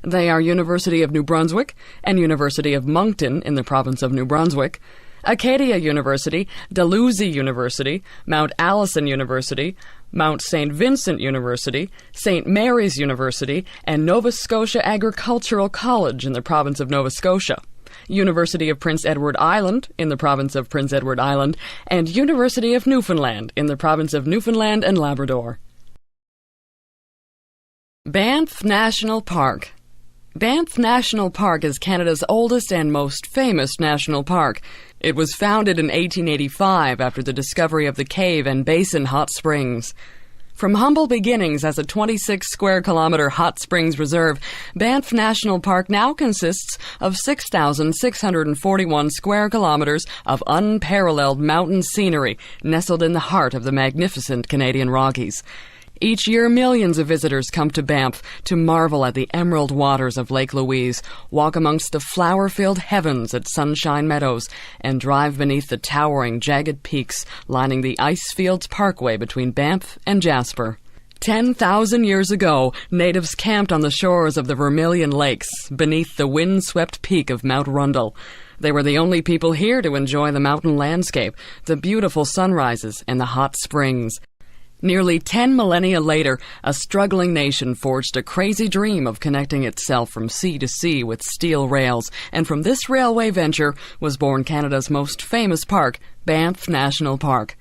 They are University of New Brunswick and University of Moncton in the province of New Brunswick, Acadia University, Dalhousie University, Mount Allison University, Mount St. Vincent University, St. Mary's University, and Nova Scotia Agricultural College in the province of Nova Scotia, University of Prince Edward Island in the province of Prince Edward Island, and University of Newfoundland in the province of Newfoundland and Labrador. Banff National Park. Banff National Park is Canada's oldest and most famous national park. It was founded in 1885 after the discovery of the cave and basin hot springs. From humble beginnings as a 26-square-kilometer hot springs reserve, Banff National Park now consists of 6,641 square kilometers of unparalleled mountain scenery nestled in the heart of the magnificent Canadian Rockies. Each year, millions of visitors come to Banff to marvel at the emerald waters of Lake Louise, walk amongst the flower-filled heavens at Sunshine Meadows, and drive beneath the towering, jagged peaks lining the Icefields Parkway between Banff and Jasper. 10,000 years ago, natives camped on the shores of the Vermilion Lakes, beneath the wind-swept peak of Mount Rundle. They were the only people here to enjoy the mountain landscape, the beautiful sunrises, and the hot springs. Nearly 10 millennia later, a struggling nation forged a crazy dream of connecting itself from sea to sea with steel rails, and from this railway venture was born Canada's most famous park, Banff National Park.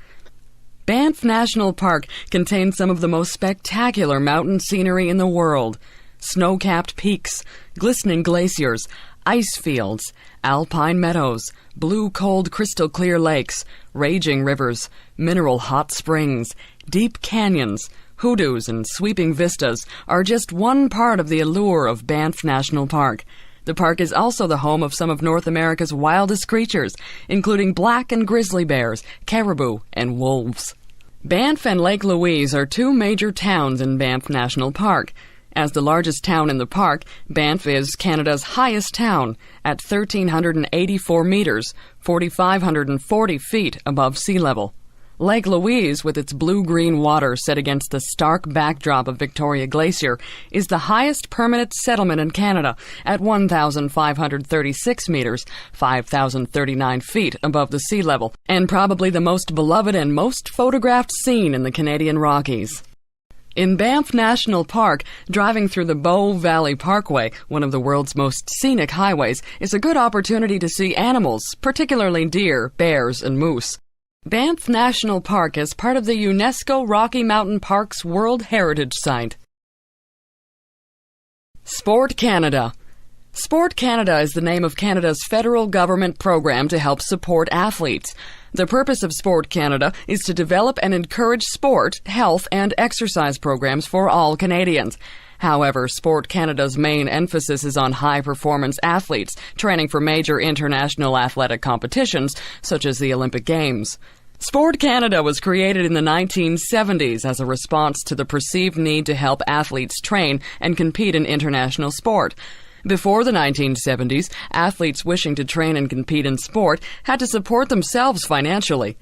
Banff National Park contains some of the most spectacular mountain scenery in the world. Snow-capped peaks, glistening glaciers, ice fields, alpine meadows, blue cold crystal clear lakes, raging rivers, mineral hot springs, deep canyons, hoodoos, and sweeping vistas are just one part of the allure of Banff National Park. The park is also the home of some of North America's wildest creatures, including black and grizzly bears, caribou, and wolves. Banff and Lake Louise are 2 major towns in Banff National Park. As the largest town in the park, Banff is Canada's highest town at 1,384 meters, 4,540 feet above sea level. Lake Louise, with its blue-green water set against the stark backdrop of Victoria Glacier, is the highest permanent settlement in Canada at 1,536 meters, 5,039 feet above the sea level, and probably the most beloved and most photographed scene in the Canadian Rockies. In Banff National Park, driving through the Bow Valley Parkway, one of the world's most scenic highways, is a good opportunity to see animals, particularly deer, bears, and moose. Banff National Park is part of the UNESCO Rocky Mountain Parks World Heritage Site. Sport Canada. Sport Canada is the name of Canada's federal government program to help support athletes. The purpose of Sport Canada is to develop and encourage sport, health, and exercise programs for all Canadians. However, Sport Canada's main emphasis is on high-performance athletes training for major international athletic competitions, such as the Olympic Games. Sport Canada was created in the 1970s as a response to the perceived need to help athletes train and compete in international sport. Before the 1970s, athletes wishing to train and compete in sport had to support themselves financially.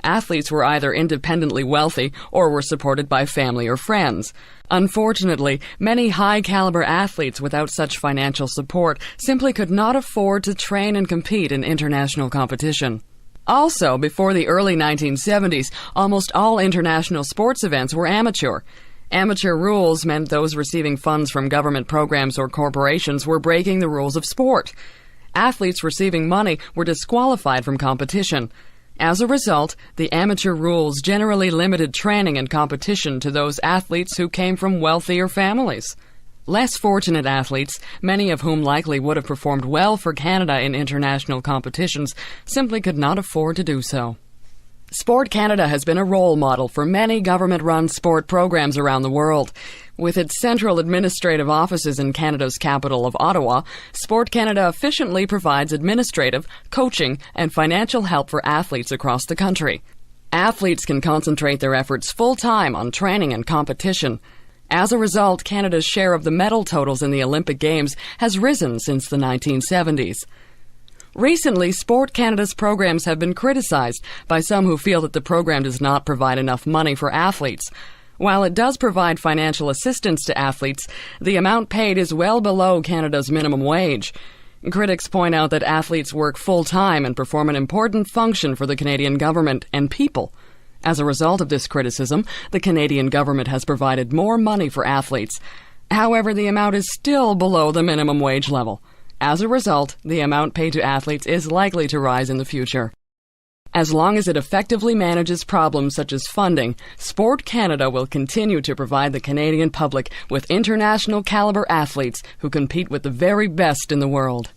Athletes were either independently wealthy or were supported by family or friends. Unfortunately, many high-caliber athletes without such financial support simply could not afford to train and compete in international competition. Also, before the early 1970s, almost all international sports events were amateur. Amateur rules meant those receiving funds from government programs or corporations were breaking the rules of sport. Athletes receiving money were disqualified from competition. As a result, the amateur rules generally limited training and competition to those athletes who came from wealthier families. Less fortunate athletes, many of whom likely would have performed well for Canada in international competitions, simply could not afford to do so. Sport Canada has been a role model for many government-run sport programs around the world. With its central administrative offices in Canada's capital of Ottawa, Sport Canada efficiently provides administrative, coaching, and financial help for athletes across the country. Athletes can concentrate their efforts full-time on training and competition. As a result, Canada's share of the medal totals in the Olympic Games has risen since the 1970s. Recently, Sport Canada's programs have been criticized by some who feel that the program does not provide enough money for athletes. While it does provide financial assistance to athletes, the amount paid is well below Canada's minimum wage. Critics point out that athletes work full-time and perform an important function for the Canadian government and people. As a result of this criticism, the Canadian government has provided more money for athletes. However, the amount is still below the minimum wage level. As a result, the amount paid to athletes is likely to rise in the future. As long as it effectively manages problems such as funding, Sport Canada will continue to provide the Canadian public with international caliber athletes who compete with the very best in the world.